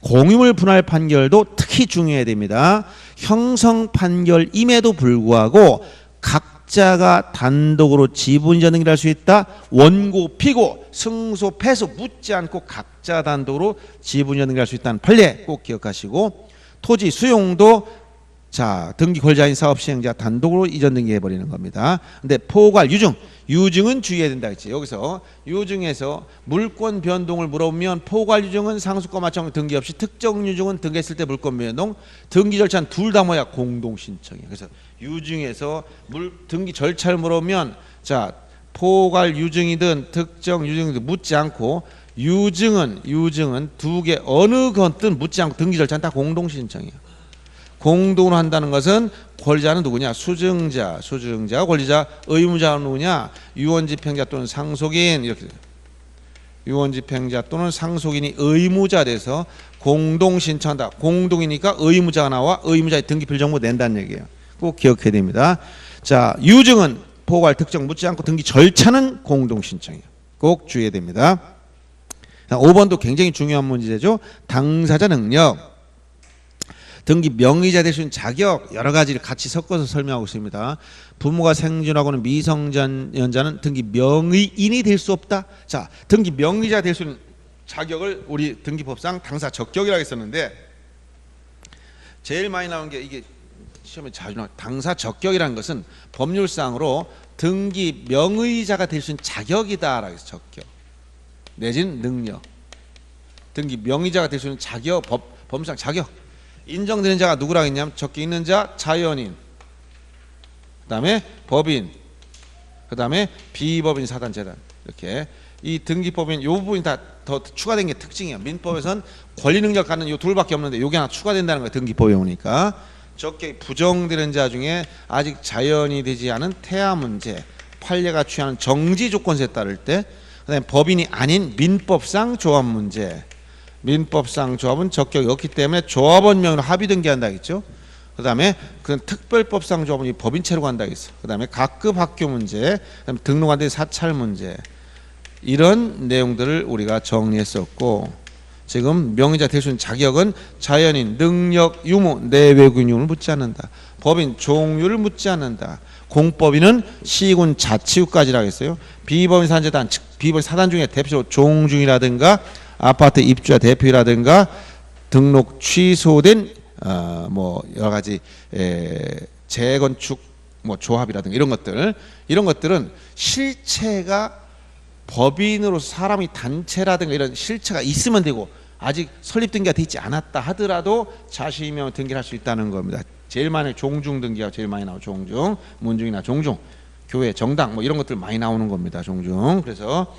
A: 공유물 분할 판결도 특히 중요해야 됩니다. 형성 판결임에도 불구하고 각자가 단독으로 지분 이전 등기를 할 수 있다. 원고, 피고, 승소, 패소 묻지 않고 각자 단독으로 지분 이전 등기를 할 수 있다는 판례 꼭 기억하시고, 토지 수용도 등기 권자인 사업 시행자 단독으로 이전 등기해 버리는 겁니다. 근데 포괄 유증은 주의해야 된다 했지. 여기서 유증에서 물권 변동을 물어보면 포괄 유증은 상수권 맞춤 등기 없이, 특정 유증은 등기했을 때 물권 변동, 등기 절차는 둘 다 뭐야? 공동 신청이야. 그래서 유증에서 등기 절차를 물어보면 포괄 유증이든 특정 유증이든 묻지 않고, 유증은 두 개 어느 것든 묻지 않고 등기 절차는 다 공동 신청이야. 공동으로 한다는 것은 권리자는 누구냐? 수증자, 권리자, 의무자는 누구냐? 유언집행자 또는 상속인. 이렇게 유언집행자 또는 상속인이 의무자 돼서 공동 신청한다. 공동이니까 의무자가 나와 의무자의 등기 필정보 낸다는 얘기예요. 꼭 기억해야 됩니다. 유증은 포괄 특정 묻지 않고 등기 절차는 공동 신청이에요. 꼭 주의해야 됩니다. 5번도 굉장히 중요한 문제죠. 당사자 능력. 등기 명의자 될 수 있는 자격 여러 가지를 같이 섞어서 설명하고 있습니다. 부모가 생존하고는 미성년자는 등기 명의인이 될 수 없다. 등기 명의자 될 수 있는 자격을 우리 등기법상 당사 적격이라고 했었는데, 제일 많이 나온 게 이게 시험에 자주 나와. 당사 적격이라는 것은 법률상으로 등기 명의자가 될 수 있는 자격이다라고 해서 적격 내지는 능력. 등기 명의자가 될 수 있는 자격, 법률상 자격. 인정되는 자가 누구라고 했냐면 적혀 있는 자, 자연인, 그 다음에 법인, 그 다음에 비법인 사단 재단. 이렇게 이 등기법인 요 부분이 다 더 추가된 게 특징이야. 민법에선 권리 능력 갖는 요 둘밖에 없는데 요게 하나 추가된다는 거야. 등기법에 오니까. 적격이 부정되는 자 중에 아직 자연이 되지 않은 태아 문제, 판례가 취하는 정지 조건에 따를 때, 그다음에 법인이 아닌 민법상 조합 문제. 민법상 조합은 적격이 없기 때문에 조합원 명의로 합의 등기한다 했죠. 그다음에 그런 특별법상 조합은 법인체로 간다 했어. 그다음에 각급 학교 문제, 그다음에 등록 안 된 사찰 문제, 이런 내용들을 우리가 정리했었고, 지금 명의자 될 수 있는 자격은 자연인, 능력, 유무, 내외국인 유무를 묻지 않는다. 법인 종류를 묻지 않는다. 공법인은 시군 자치구까지라고 했어요. 비법인 사단재단, 즉 비법인 사단 중에 대표적으로 종중이라든가 아파트 입주자 대표라든가 등록 취소된 여러 가지 재건축 조합이라든가 이런 것들은 실체가 법인으로서 사람이 단체라든가 이런 실체가 있으면 되고, 아직 설립 등기가 되지 않았다 하더라도 자신이면 등기를 할 수 있다는 겁니다. 제일 많이 종중 등기가 제일 많이 나오죠. 종중, 문중이나 종중, 교회, 정당 이런 것들 많이 나오는 겁니다. 종중. 그래서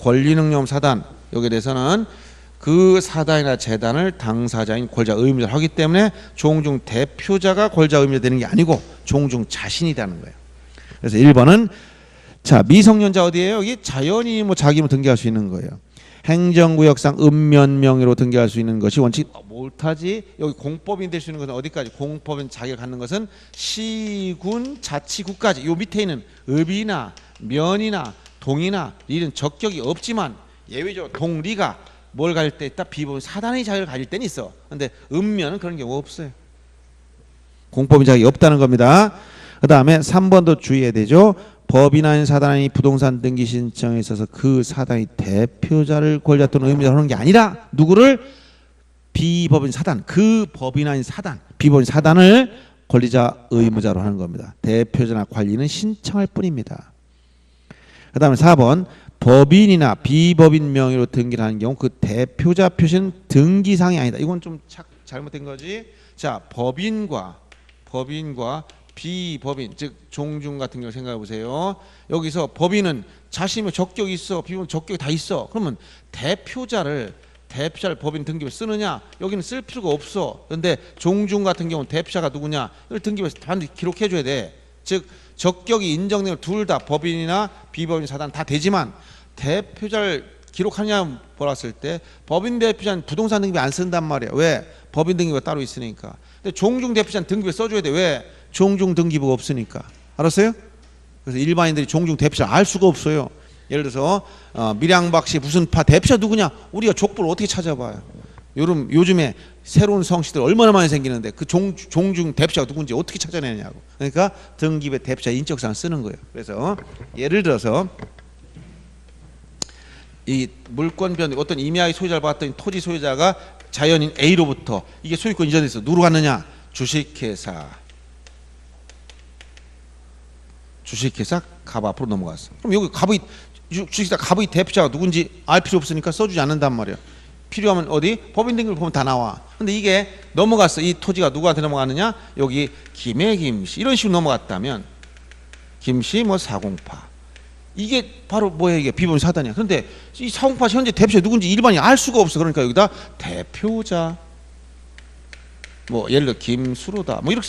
A: 권리능력 사단, 여기에 대해서는 그 사단이나 재단을 당사자인 권자 의무자를 하기 때문에 종중 대표자가 권자 의무자 되는 게 아니고 종중 자신이 되는 거예요. 그래서 1번은 미성년자 어디예요? 여기 자연이 자기 이름 등기할 수 있는 거예요. 행정구역상 읍면 명의로 등기할 수 있는 것이 원칙. 못하지. 여기 공법인 될 수 있는 것은 어디까지? 공법인 자격을 갖는 것은 시군 자치구까지. 요 밑에 있는 읍이나 면이나 동이나 이런 적격이 없지만 예외적으로 동리가 뭘 가질 때 있다? 비법인 사단의 자격을 가질 때는 있어. 근데 읍면은 그런 경우 없어요. 공법인 자격이 없다는 겁니다. 그 다음에 3번도 주의해야 되죠. 법인 아닌 사단 아닌 부동산 등기 신청에 있어서 그 사단의 대표자를 권리자 또는 의무자로 하는 게 아니라 누구를? 비법인 사단, 그 법인 아닌 사단, 비법인 사단을 권리자 의무자로 하는 겁니다. 대표자나 관리는 신청할 뿐입니다. 그 다음에 4번 법인이나 비법인 명의로 등기를 하는 경우 그 대표자 표시는 등기상이 아니다. 이건 좀 잘못된 거지. 자, 법인과 비법인, 즉 종중 같은 경우 생각해 보세요. 여기서 법인은 자신의 적격이 있어, 비법인 적격이 다 있어. 그러면 대표자를 법인 등기부에 쓰느냐? 여기는 쓸 필요가 없어. 그런데 종중 같은 경우는 대표자가 누구냐? 이걸 등기부에 반드시 기록해 줘야 돼. 즉 적격이 인정되면 둘 다 법인이나 비법인 사단 다 되지만 대표자를 기록하냐 보았을 때 법인 대표자는 부동산 등기부에 안 쓴단 말이야. 왜? 법인 등기부가 따로 있으니까. 근데 종중 대표자는 등기부에 써줘야 돼. 왜? 종중 등기부가 없으니까. 알았어요? 그래서 일반인들이 종중 대표자 알 수가 없어요. 예를 들어서 밀양박씨 무슨 파 대표자 누구냐? 우리가 족보를 어떻게 찾아봐요? 요즘에 새로운 성씨들 얼마나 많이 생기는데 그 종중 대표자가 누군지 어떻게 찾아내냐고. 그러니까 등기부에 대표자 인적사항을 쓰는 거예요. 그래서 예를 들어서 이 물권 변동 어떤 임야의 소유자를 받았더니 토지 소유자가 자연인 A로부터 이게 소유권 이전돼서 누구로 갔느냐? 주식회사 갑 앞으로 넘어갔어. 그럼 여기 주식회사 갑의 대표자가 누군지 알 필요 없으니까 써주지 않는단 말이야. 필요하면 어디? 법인 등기를 보면 다 나와. 근데 이게 넘어갔어. 이 토지가 누구한테 넘어갔느냐? 여기 김해 김씨 이런 식으로 넘어갔다면 김씨 뭐 사공파 이게 바로 뭐야? 이게 비법인 사단이야. 그런데 이 사공파 현재 대표자 누군지 일반인이 알 수가 없어. 그러니까 여기다 대표자 뭐 예를 들어 김수로다 뭐 이렇게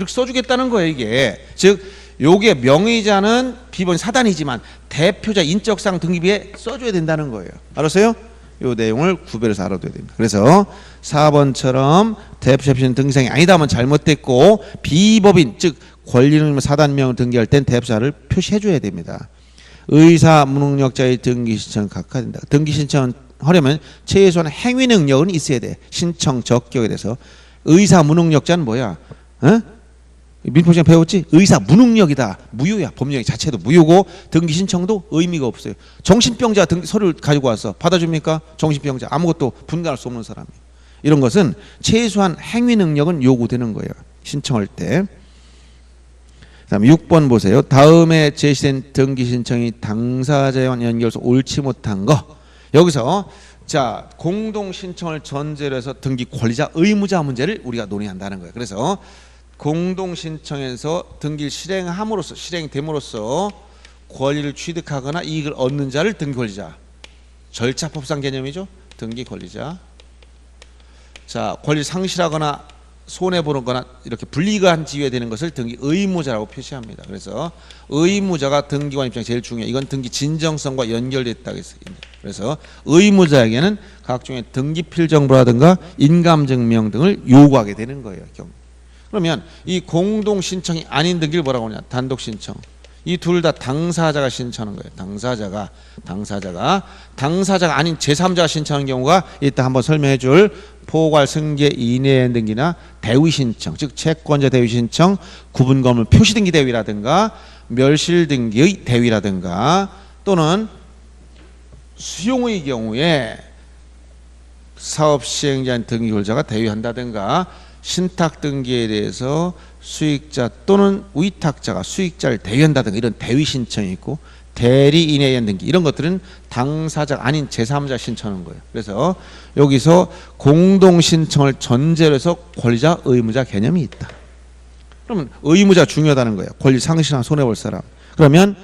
A: 써주겠다는 거예요. 이게 즉 요게 명의자는 비법인 사단이지만 대표자 인적사항 등기부에 써줘야 된다는 거예요. 알았어요? 요 내용을 구별해서 알아둬야 됩니다. 그래서 4번처럼 대표자 표시는 등기상이 아니다 하면 잘못됐고 비법인 즉 권리는 사단명을 등기할 땐 대표자를 표시해줘야 됩니다. 의사 무능력자의 등기 신청 각하된다. 등기 신청을 하려면 최소한 행위 능력은 있어야 돼. 신청 적격에 대해서. 의사 무능력자는 뭐야? 민법 시간 배웠지? 의사 무능력이다. 무효야. 법령 자체도 무효고 등기 신청도 의미가 없어요. 정신병자 서류를 가지고 와서 받아줍니까? 정신병자 아무것도 분간할 수 없는 사람이. 이런 것은 최소한 행위 능력은 요구되는 거예요. 신청할 때. 그다음에 6번 보세요. 다음에 제시된 등기 신청이 당사자와 연결해서 옳지 못한 거. 여기서 자 공동 신청을 전제로 해서 등기 권리자 의무자 문제를 우리가 논의한다는 거예요. 그래서 공동 신청에서 등기를 실행됨으로써 권리를 취득하거나 이익을 얻는 자를 등기 권리자. 절차법상 개념이죠. 등기 권리자. 자 권리 상실하거나 손해 보는 거나 이렇게 불이익한 지위에 되는 것을 등기 의무자라고 표시합니다. 그래서 의무자가 등기관 입장에 제일 중요해요. 이건 등기 진정성과 연결됐다고 했습니다. 그래서 의무자에게는 각종의 등기 필정보라든가 인감증명 등을 요구하게 되는 거예요. 그러면 이 공동 신청이 아닌 등기를 뭐라고 하냐? 단독 신청. 이 둘 다 당사자가 신청하는 거예요. 당사자가 아닌 제3자가 신청하는 경우가 이따 한번 설명해 줄 포괄 승계 이내 등기나 대위 신청, 즉 채권자 대위 신청, 구분 건물 표시 등기 대위라든가 멸실 등기의 대위라든가 또는 수용의 경우에 사업 시행자인 등기 권자가 대위한다든가 신탁 등기에 대해서 수익자 또는 위탁자가 수익자를 대위한다든가 이런 대위 신청이 있고 대리인에 의한 등기 이런 것들은 당사자가 아닌 제3자 신청하는 거예요. 그래서 여기서 공동 신청을 전제로 해서 권리자 의무자 개념이 있다. 그러면 의무자 중요하다는 거예요. 권리 상실한 손해볼 사람. 그러면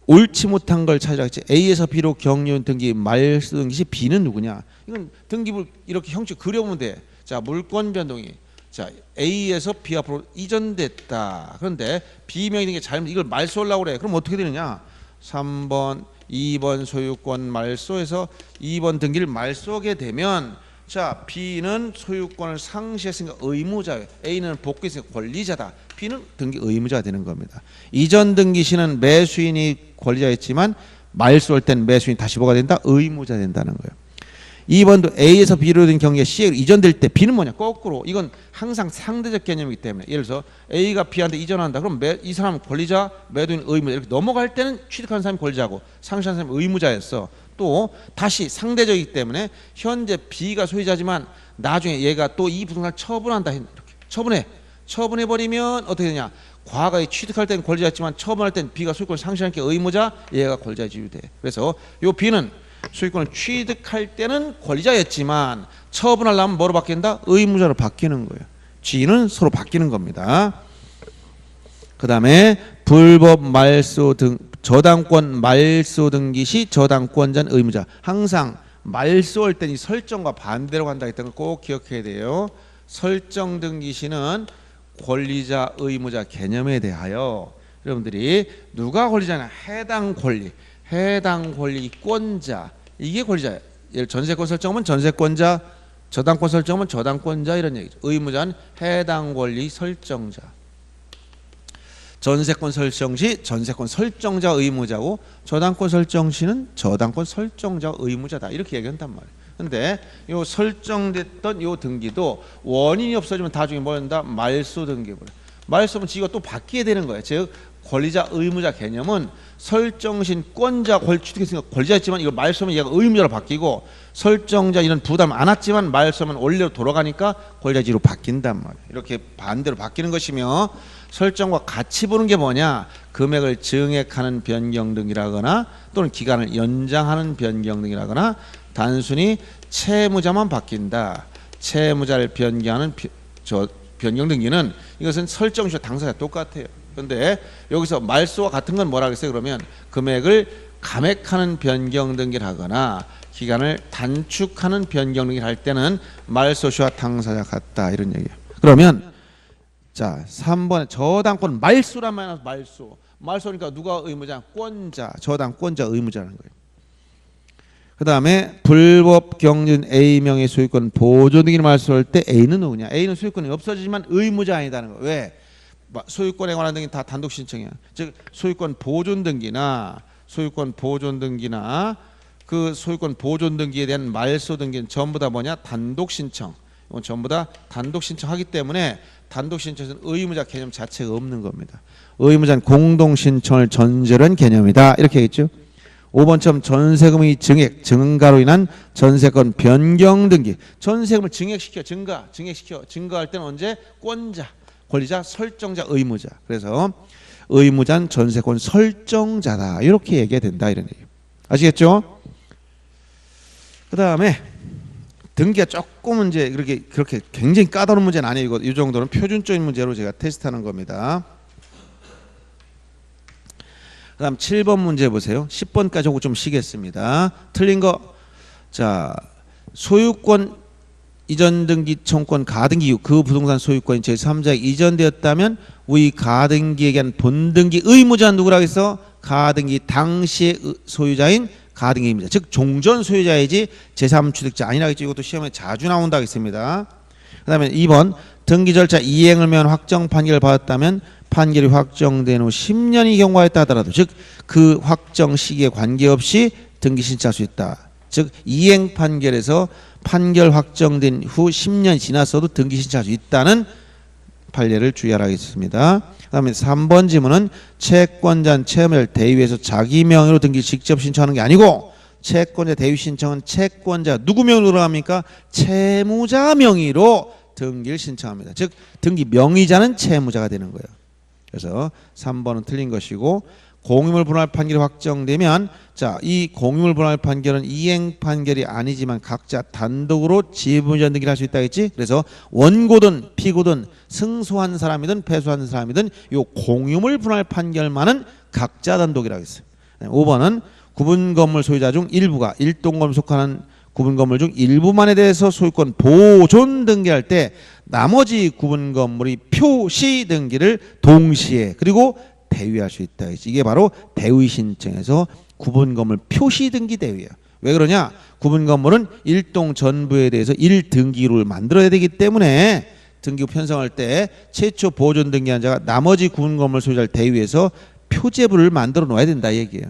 A: 옳지 못한 걸 찾아야지. A에서 B로 경륜 등기 말소 등기 시 B는 누구냐? 이건 등기부 이렇게 형식 그려보면 돼. 자 물권 변동이 자 A에서 B 앞으로 이전됐다. 그런데 B 명의 등기 잘못 이걸 말소하려고 그래. 그럼 어떻게 되느냐? 3번 2번 소유권 말소에서 2번 등기를 말소하게 되면 자 B는 소유권을 상실했으니까 의무자예요. A는 복귀했으니까 권리자다. B는 등기 의무자가 되는 겁니다. 이전 등기 시는 매수인이 권리자였지만 말소할 땐 매수인이 다시 뭐가 된다? 의무자 된다는 거예요. 2번도 A에서 B로 된 경기가 C에 이전될 때 B는 뭐냐? 거꾸로. 이건 항상 상대적 개념이기 때문에 예를 들어서 A가 B한테 이전한다. 그럼 이 사람은 권리자, 매도인 의무자 이렇게 넘어갈 때는 취득한 사람이 권리자고 상실한 사람이 의무자였어. 또 다시 상대적이기 때문에 현재 B가 소유자지만 나중에 얘가 또 이 부동산을 처분한다. 이렇게 처분해버리면 어떻게 되냐? 과거에 취득할 때는 권리자였지만 처분할 때는 B가 소유권을 상실한 게 의무자, 얘가 권리자 지유돼. 그래서 요 B는 소유권을 취득할 때는 권리자였지만 처분하려면 뭐로 바뀐다? 의무자로 바뀌는 거예요. G는 서로 바뀌는 겁니다. 그 다음에 불법 말소 등 저당권 말소 등기 시 저당권자는 의무자. 항상 말소할 때는 이 설정과 반대로 간다 했던 걸 꼭 기억해야 돼요. 설정 등기 시는 권리자 의무자 개념에 대하여 여러분들이 누가 권리자냐? 해당 권리권자 이게 권리자예요. 예를 전세권 설정하면 전세권자, 저당권 설정하면 저당권자 이런 얘기죠. 의무자는 해당 권리 설정자. 전세권 설정 시 전세권 설정자 의무자고 저당권 설정 시는 저당권 설정자 의무자다 이렇게 얘기한단 말이에요. 근데 요 설정됐던 요 등기도 원인이 없어지면 나중에 뭐 한다? 말소 등기부를. 말소면 지가 또 바뀌게 되는 거예요. 즉 권리자 의무자 개념은 설정신 권자 취득했으니까 권리자였지만 이걸 말소하면 얘가 의무자로 바뀌고 설정자 이런 부담 안 왔지만 말소하면 원래로 돌아가니까 권리자지로 바뀐단 말이에요. 이렇게 반대로 바뀌는 것이며 설정과 같이 보는 게 뭐냐? 금액을 증액하는 변경 등이라거나 또는 기간을 연장하는 변경 등이라거나 단순히 채무자만 바뀐다. 채무자를 변경하는 변경 등기는 이것은 설정시와 당사자 똑같아요. 그런데 여기서 말소와 같은 건 뭐라 그랬어요? 그러면 금액을 감액하는 변경 등기를 하거나 기간을 단축하는 변경 등기를 할 때는 말소시와 당사자 같다 이런 얘기예요. 그러면 자 3번에 저당권 말소란 말이 나와서 말소니까 누가 의무자? 권자, 저당권자 의무자라는 거예요. 그 다음에 불법 경진 A명의 소유권 보존 등기를 말소할 때 A는 누구냐? A는 소유권이 없어지지만 의무자 아니다는 거예요. 왜? 소유권에 관한 등기 다 단독 신청이야. 즉 소유권 보존 등기나 그 소유권 보존 등기에 대한 말소 등기는 전부 다 뭐냐? 단독 신청. 이건 전부 다 단독 신청하기 때문에 단독 신청에서는 의무자 개념 자체가 없는 겁니다. 의무자는 공동 신청을 전제로 한 개념이다. 이렇게 했죠. 5번처럼 전세금의 증가로 인한 전세권 변경 등기. 전세금을 증가할 때는 언제? 권자, 권리자, 설정자, 의무자. 그래서 의무자는 전세권 설정자다. 이렇게 얘기가 된다 이런 얘기예요. 아시겠죠? 그 다음에 등기가 조금은 이제 그렇게 굉장히 까다로운 문제는 아니고 이 정도는 표준적인 문제로 제가 테스트하는 겁니다. 그 다음 7번 문제 보세요. 10번까지 하고 좀 쉬겠습니다. 틀린 거. 자, 소유권 이전 등기 청구권 가등기 이후 그 부동산 소유권이 제3자에게 이전되었다면 위 가등기에 대한 본등기 의무자는 누구라고 했어? 가등기 당시의 소유자인 가등기 의무자. 즉 종전 소유자이지 제3취득자 아니라고 했죠. 이것도 시험에 자주 나온다고 했습니다. 그 다음에 2번 등기 절차 이행을 위한 확정 판결을 받았다면 판결이 확정된 후 10년이 경과했다 하더라도 즉 그 확정 시기에 관계없이 등기 신청할 수 있다. 즉 이행 판결에서 판결 확정된 후 10년이 지났어도 등기 신청할 수 있다는 판례를 주의하라 했습니다. 그 다음에 3번 지문은 채권자는 채무자를 대위해서 자기 명의로 등기 직접 신청하는 게 아니고 채권자 대위 신청은 채권자 누구 명의로 들어갑니까? 채무자 명의로 등기를 신청합니다. 즉 등기 명의자는 채무자가 되는 거예요. 그래서 3번은 틀린 것이고 공유물 분할 판결이 확정되면 자, 이 공유물 분할 판결은 이행 판결이 아니지만 각자 단독으로 지분이전 등기를 할 수 있다 했지. 그래서 원고든 피고든 승소한 사람이든 패소한 사람이든 이 공유물 분할 판결만은 각자 단독이라고 했어요. 5번은 구분 건물 소유자 중 일부가 일동건물 속하는 구분 건물 중 일부만에 대해서 소유권 보존 등기할 때 나머지 구분 건물이 표시 등기를 동시에 그리고 대위할 수 있다. 이게 바로 대위 신청에서 구분 건물 표시 등기 대위예요. 왜 그러냐? 구분 건물은 일동 전부에 대해서 1등기를 만들어야 되기 때문에 등기부 편성할 때 최초 보존 등기한 자가 나머지 구분 건물 소유자를 대위해서 표제부를 만들어 놓아야 된다 이 얘기예요.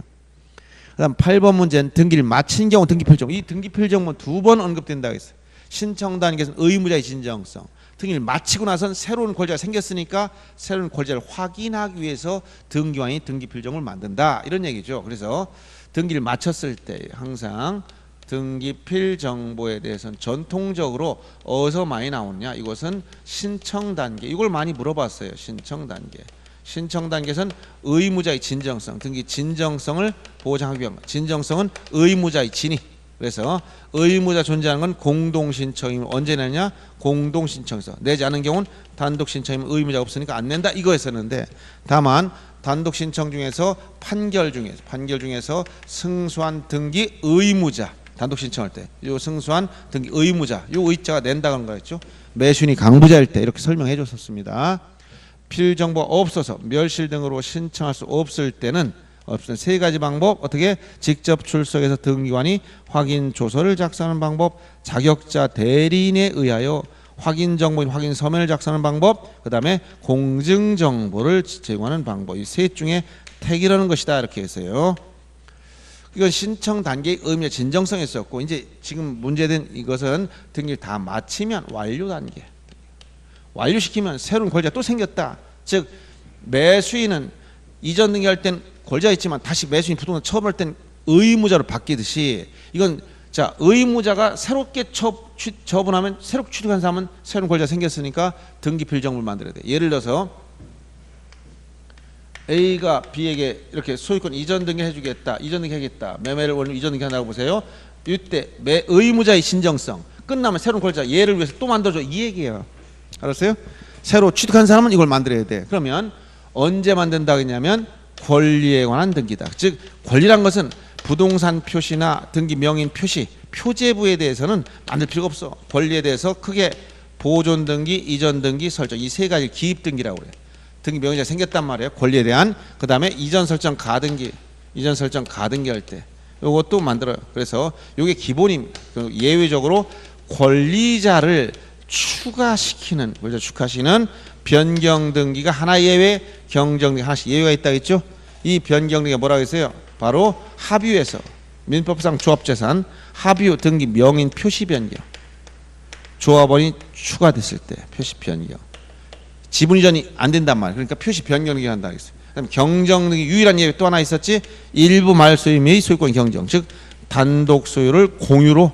A: 그다음 8번 문제는 등기를 마친 경우 등기 필정. 이 등기 필정은 2번 언급된다고 했어요. 신청 단계에서는 의무자의 진정성. 등기를 마치고 나선 새로운 권리자가 생겼으니까 새로운 권리자를 확인하기 위해서 등기관이 등기 필정을 만든다 이런 얘기죠. 그래서 등기를 마쳤을 때 항상 등기필 정보에 대해서는 전통적으로 어디서 많이 나오느냐? 이것은 신청 단계. 이걸 많이 물어봤어요. 신청 단계. 신청 단계에서는 의무자의 진정성, 등기 진정성을 보장하기 위한 것. 진정성은 의무자의 진위. 그래서 의무자 존재하는 건 공동신청이면 언제 내냐? 공동신청에서. 내지 않은 경우는 단독신청이면 의무자가 없으니까 안 낸다 이거였었는데, 다만 단독신청 중에서 판결 중에서 승소한 등기 의무자, 단독신청할 때 요 승소한 등기 의무자, 요 의자가 낸다는 거였죠. 매순이 강부자일 때 이렇게 설명해 줬었습니다. 필정보가 없어서 멸실 등으로 신청할 수 없을 때는 세 가지 방법. 어떻게? 직접 출석해서 등기관이 확인 조서를 작성하는 방법, 자격자 대리인에 의하여 확인 정보인 확인 서면을 작성하는 방법, 그 다음에 공증 정보를 제공하는 방법. 이 셋 중에 택이라는 것이다 이렇게 해서요. 이건 신청 단계의 의미와 진정성이 있었고, 이제 지금 문제된 이것은 등기를 다 마치면 완료 단계. 완료시키면 새로운 권리자가 또 생겼다. 즉 매수인은 이전 등기할 땐 권리자 있지만 다시 매수인 부동산 처분할 땐 의무자로 바뀌듯이, 이건 자 의무자가 새롭게 처분하면 새롭게 취득한 사람은 새로운 권리자 생겼으니까 등기 필정을 만들어야 돼. 예를 들어서 A가 B에게 이렇게 소유권 이전 등기 해주겠다, 이전 등기 하겠다, 매매를 원룸 이전 등기 한다고 보세요. 이때 의무자의 진정성 끝나면 새로운 권리자 얘를 위해서 또 만들어줘 이 얘기예요. 알았어요? 새로 취득한 사람은 이걸 만들어야 돼. 그러면 언제 만든다 그러냐면 권리에 관한 등기다. 즉 권리란 것은 부동산 표시나 등기 명인 표시, 표제부에 대해서는 만들 필요가 없어. 권리에 대해서 크게 보존 등기, 이전 등기, 설정 이 세 가지 기입 등기라고 그래요. 등기 명의자가 생겼단 말이에요. 권리에 대한. 그 다음에 이전 설정 가등기, 이전 설정 가등기 할 때 요것도 만들어요. 그래서 요게 기본입니다. 예외적으로 권리자를 추가시키는 변경 등기가 하나 예외, 경정 등기 하나씩 예외가 있다 했죠. 이 변경 등기가 뭐라고 했어요? 바로 합유에서 민법상 조합재산 합유 등기 명인 표시 변경, 조합원이 추가됐을 때 표시 변경, 지분 이전이 안 된단 말이에요. 그러니까 표시 변경 등기 한다 했어요. 그다음 경정 등기 유일한 예외 또 하나 있었지. 일부 말소유 및 소유권 경정, 즉 단독 소유를 공유로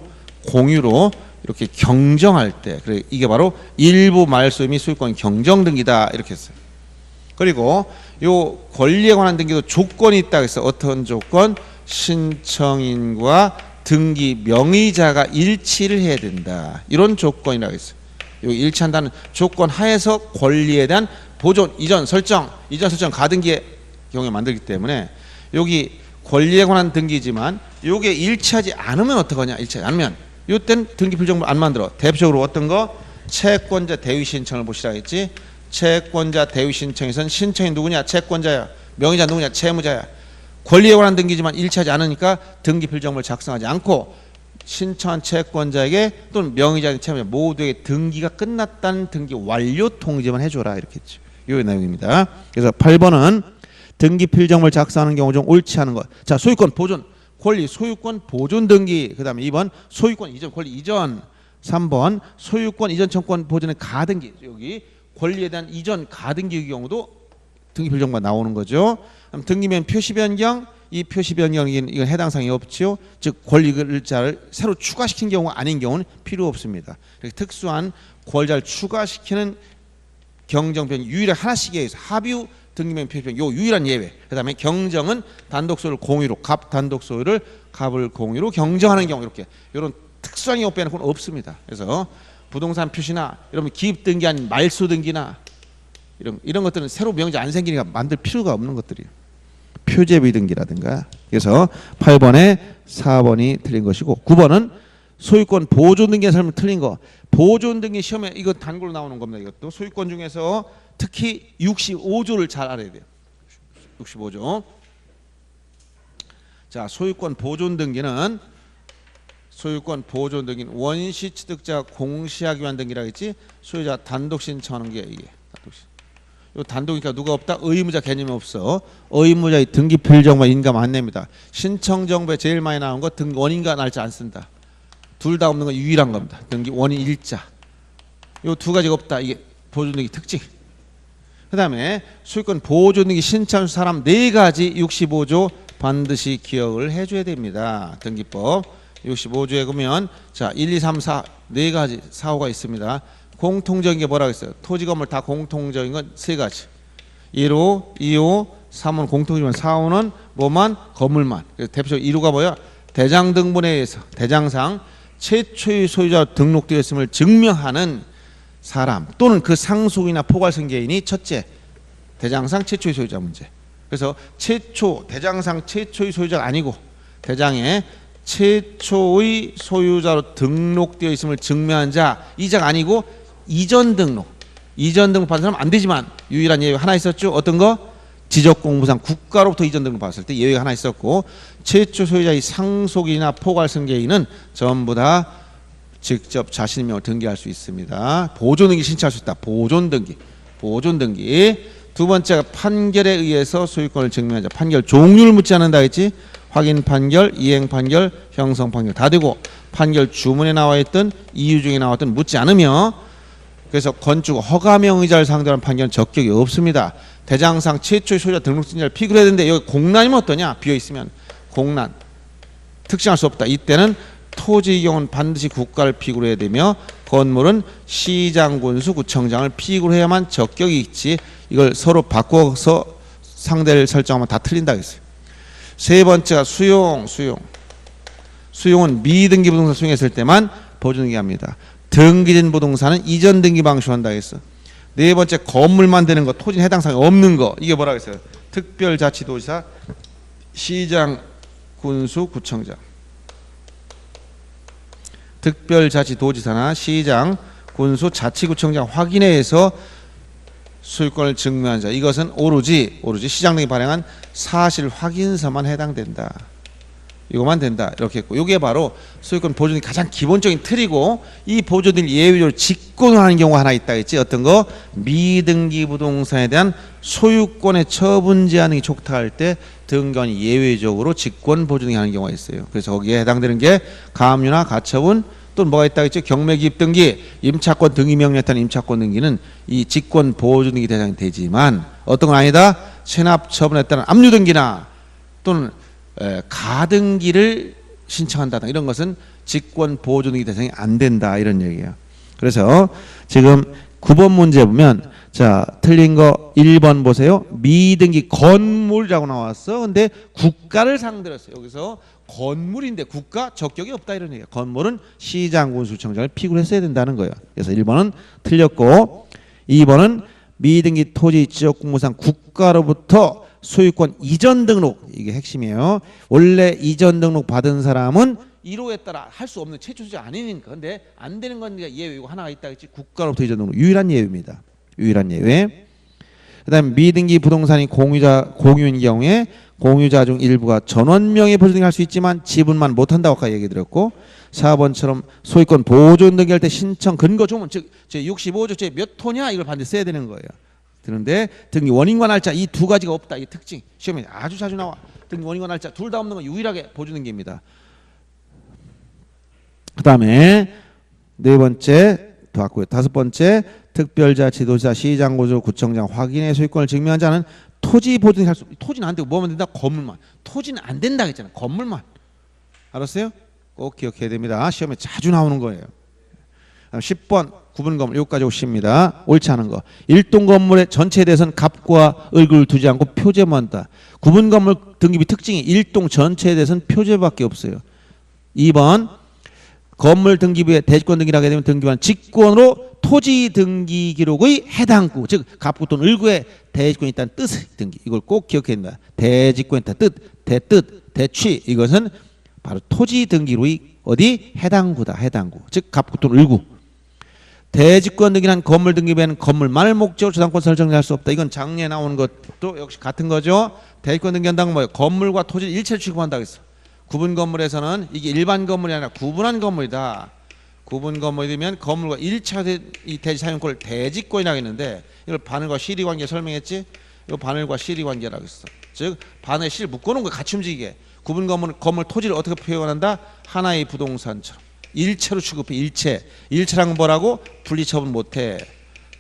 A: 이렇게 경정할 때, 그래 이게 바로 일부 말소유 및 소유권 경정 등기다 이렇게 했어요. 그리고 요 권리에 관한 등기도 조건이 있다 그래서 어떤 조건? 신청인과 등기 명의자가 일치를 해야 된다. 이런 조건이라고 했어요. 요 일치한다는 조건 하에서 권리에 대한 보존, 이전 설정 가등기의 경우에 만들기 때문에 여기 권리에 관한 등기지만 요게 일치하지 않으면 어떡하냐? 일치하지 않으면 요땐 등기 필정을 안 만들어. 대표적으로 어떤 거? 채권자 대위 신청을 보시라 했지. 채권자 대위 신청에선 신청인 누구냐? 채권자야. 명의자 누구냐? 채무자야. 권리에 관한 등기지만 일치하지 않으니까 등기 필정을 작성하지 않고 신청한 채권자에게 또는 명의자, 채무자 모두에게 등기가 끝났다는 등기 완료 통지만 해줘라 이렇게 했죠. 요 내용입니다. 그래서 8번은 등기 필정을 작성하는 경우 중 옳지 않은 것. 자, 소유권 보존 권리 소유권 보존 등기. 그 다음에 2번 소유권 이전 권리 이전. 3번 소유권 이전 청구권 보존의 가등기. 여기 권리에 대한 이전 가등기의 경우도 등기 필정과 나오는 거죠. 등기명 표시 변경, 이 표시 변경이 이건 해당 사항이 없지요. 즉 권리 글자를 새로 추가시킨 경우가 아닌 경우는 필요 없습니다. 특수한 권리자를 추가시키는 경정 변경 유일하게 하나씩에 의해서 합유 등기명 표시 변경 요 유일한 예외. 그다음에 경정은 단독 소유를 공유로 갑 단독 소유를 갑을 공유로 경정하는 경우 이렇게 이런 특수한 경우 빼놓고는 없습니다. 그래서 부동산 표시나 이런 기입 등기 아닌 말소 등기나 이런 것들은 새로 명의자 안 생기니까 만들 필요가 없는 것들이에요. 표제비 등기라든가. 그래서 8번에 4번이 틀린 것이고 9번은 소유권 보존 등기의 설명 틀린 거. 보존 등기 시험에 이거 단골로 나오는 겁니다. 이것도 소유권 중에서 특히 65조를 잘 알아야 돼요. 65조. 자, 소유권 보존 등기는 원시 취득자 공시하기 위한 등기라 했지. 소유자 단독 신청하는 게 이게 요 단독이니까 누가 없다? 의무자 개념이 없어. 의무자의 등기 필정만 인감 안 냅니다. 신청 정보에 제일 많이 나온 거 등기 원인과 날짜 안 쓴다. 둘 다 없는 건 유일한 겁니다. 등기 원인 일자. 요 두 가지가 없다. 이게 보존 등기 특징. 그다음에 소유권 보존 등기 신청한 사람 4가지 65조 반드시 기억을 해줘야 됩니다. 등기법 65조에 보면 자 1, 2, 3, 4 4가지 사호가 있습니다. 공통적인 게 뭐라고 했어요? 토지 건물 다 공통적인 건 3가지. 1호, 2호, 3호는 공통이지만 4호는 뭐만? 건물만. 그래서 대표적으로 1호가 뭐야? 대장 등본에 의해서 대장상 최초의 소유자 등록되었음을 증명하는 사람 또는 그 상속이나 포괄성 개인이 첫째 대장상 최초의 소유자 문제. 그래서 대장상 최초의 소유자가 아니고 대장에 최초의 소유자로 등록되어 있음을 증명한 자 이자가 아니고 이전 등록 받은 사람 안 되지만 유일한 예외가 하나 있었죠. 어떤 거? 지적공무상 국가로부터 이전 등록 받았을 때 예외가 하나 있었고 최초 소유자의 상속이나 포괄성 개인은 전부 다 직접 자신의 명을 등기할 수 있습니다. 보존 등기 신청할 수 있다. 보존 등기. 두 번째가 판결에 의해서 소유권을 증명하자. 판결 종류를 묻지 않는다 했지. 확인 판결, 이행 판결, 형성 판결 다 되고 판결 주문에 나와 있던 이유 중에 나왔던 묻지 않으며 그래서 건축 허가명 의자를 상대로 한 판결은 적격이 없습니다. 대장상 최초의 소유자 등록증자를 피고를 해야 되는데 여기 공란이면 어떠냐? 비어있으면 공란 특징할 수 없다. 이때는 토지의 경우는 반드시 국가를 피고를 해야 되며 건물은 시장, 군수, 구청장을 피고를 해야만 적격이 있지 이걸 서로 바꿔서 상대를 설정하면 다 틀린다 했어요. 세 번째가 수용은 미등기 부동산 수용했을 때만 보존등기합니다. 등기된 부동산은 이전 등기 방식으로 한다 했어. 네 번째 건물 만드는 거 토지 해당 사항이 없는 거 이게 뭐라고 했어요? 특별자치도지사, 시장, 군수, 구청장. 특별자치도지사나 시장, 군수, 자치구청장 확인해서 소유권을 증명한 자 이것은 오로지 시장 등이 발행한 사실 확인서만 해당된다. 이거만 된다 이렇게 했고 이게 바로 소유권 보존이 가장 기본적인 틀이고 이 보존을 예외적으로 직권하는 경우가 하나 있다 했지. 어떤 거? 미등기 부동산에 대한 소유권의 처분 제한이 촉탁할 때 등기관이 예외적으로 직권 보존이 하는 경우가 있어요. 그래서 거기에 해당되는 게 가압류나 가처분 또는 뭐가 있다 했죠? 경매기입 등기, 임차권 등기 명령에 따른 임차권 등기는 이 직권 보존 등기 대상이 되지만 어떤 건 아니다. 체납 처분에 따른 압류 등기나 또는 가등기를 신청한다든가 이런 것은 직권 보존 등기 대상이 안 된다 이런 얘기예요. 그래서 지금 9번 문제 보면 자 틀린 거 1번 보세요. 미등기 건물이라고 나왔어. 근데 국가를 상대로 했어요. 여기서 건물인데 국가 적격이 없다 이런 얘기예요. 건물은 시장, 군수청장을 피고를 했어야 된다는 거예요. 그래서 1번은 틀렸고 2번은 미등기 토지 지역공무상 국가로부터 소유권 이전 등록 이게 핵심이에요. 원래 이전 등록 받은 사람은 1호에 따라 할 수 없는 최초소유자 아니니까. 근데 안 되는 건 예외고 하나가 있다 했지. 국가로부터 이전 등록 유일한 예외입니다. 유일한 예외. 그다음 미등기 부동산이 공유인 경우에 공유자 중 일부가 전원명의 보존 등기할 수 있지만 지분만 못한다고 아까 얘기 드렸고 4번처럼 소유권 보존 등기할 때 신청 근거 조문 즉 제65조 제 몇 호냐 이걸 반드시 써야 되는 거예요. 그런데 등기 원인과 날짜 이 두 가지가 없다. 이 특징 시험에 아주 자주 나와. 등기 원인과 날짜 둘 다 없는 건 유일하게 보존 등기입니다. 그 다음에 네 번째 더 왔고요. 다섯 번째 특별자치도지사, 시장, 군수, 구청장 확인의 소유권을 증명한 자는 토지 보존 할 수. 토지는 안 되고 뭐만 된다? 건물만. 토지는 안 된다 했잖아. 건물만. 알았어요? 꼭 기억해야 됩니다. 시험에 자주 나오는 거예요. 10번 구분 건물 여기까지 오십니다. 옳지 않은 거. 일동 건물의 전체에 대해서는 갑과 을구를 두지 않고 표제만 한다. 구분 건물 등기비 특징이 일동 전체에 대해서는 표제밖에 없어요. 2번 건물 등기부에 대지권 등기를 하게 되면 등기부는 직권으로 토지 등기 기록의 해당구 즉 갑구 또는 을구에 대지권이 있다는 뜻의 등기 이걸 꼭 기억해야 됩니다. 대지권이 있다는 뜻, 대뜻, 대취 이것은 바로 토지 등기로의 어디? 해당구다. 해당구 즉 갑구 또는 을구. 대지권 등기란 건물 등기부에는 건물만을 목적으로 저당권 설정할 수 없다. 이건 장례에 나오는 것도 역시 같은 거죠. 대지권 등기한다는 건 뭐예요? 건물과 토지를 일체를 취급한다고 했어. 구분 건물에서는 이게 일반 건물이 아니라 구분한 건물이다. 구분 건물이 되면 건물과 1차 이 대지 사용권을 대지권이라고 했는데 이걸 바늘과 실이 관계 설명했지? 이거 바늘과 실이 관계라고 했어. 즉 바늘 실 묶어놓은 거 같이 움직이게. 구분 건물 토지를 어떻게 표현한다? 하나의 부동산처럼 일체로 취급해. 일체란 뭐라고? 분리처분 못해.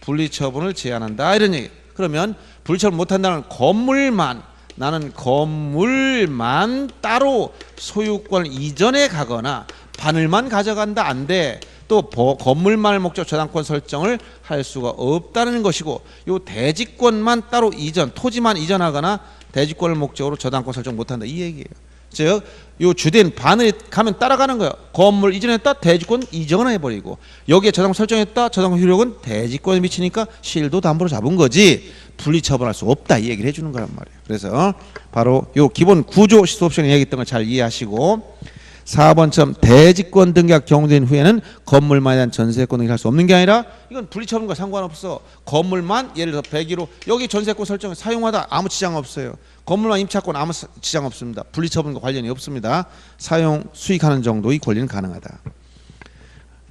A: 분리처분을 제한한다 이런 얘기. 그러면 분리처분 못한다는 건물만, 나는 건물만 따로 소유권을 이전해 가거나 바늘만 가져간다 안 돼. 또 건물만을 목적 저당권 설정을 할 수가 없다는 것이고, 요 대지권만 따로 이전, 토지만 이전하거나 대지권을 목적으로 저당권 설정 못한다 이 얘기예요. 즉, 요 주된 바늘이 가면 따라가는 거예요. 건물 이전했다, 대지권 이전을 해버리고, 여기에 저당권 설정했다, 저당권 효력은 대지권에 미치니까 실도 담보로 잡은 거지 분리처분할 수 없다 이 얘기를 해주는 거란 말이에요. 그래서 바로 요 기본 구조 수업 시간에 얘기했던 걸 잘 이해하시고, 4번처럼 대지권 등기가 경고된 후에는 건물만에 대한 전세권 등기를 할 수 없는 게 아니라, 이건 분리처분과 상관없어. 건물만 예를 들어 100일로 여기 전세권 설정 사용하다 아무 지장 없어요. 건물만 임차권 아무 지장 없습니다. 분리처분과 관련이 없습니다. 사용 수익하는 정도의 권리는 가능하다.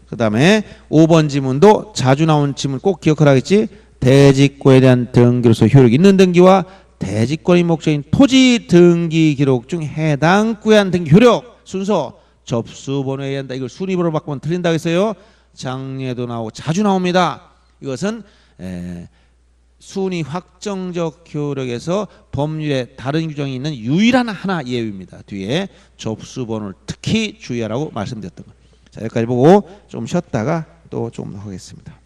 A: 그 다음에 5번 지문도 자주 나온 지문 꼭 기억하라겠지. 대지권에 대한 등기로서 효력 있는 등기와 대지권의 목적인 토지 등기 기록 중 해당 구간 등기 효력 순서 접수번호에 의해야 한다. 이걸 순위번호로 바꾸면 틀린다고 했어요. 장례도 나오고 자주 나옵니다. 이것은 순위 확정적 효력에서 법률에 다른 규정이 있는 유일한 하나 예외입니다. 뒤에 접수번호를 특히 주의하라고 말씀드렸던 것. 자, 여기까지 보고 좀 쉬었다가 또 좀 하겠습니다.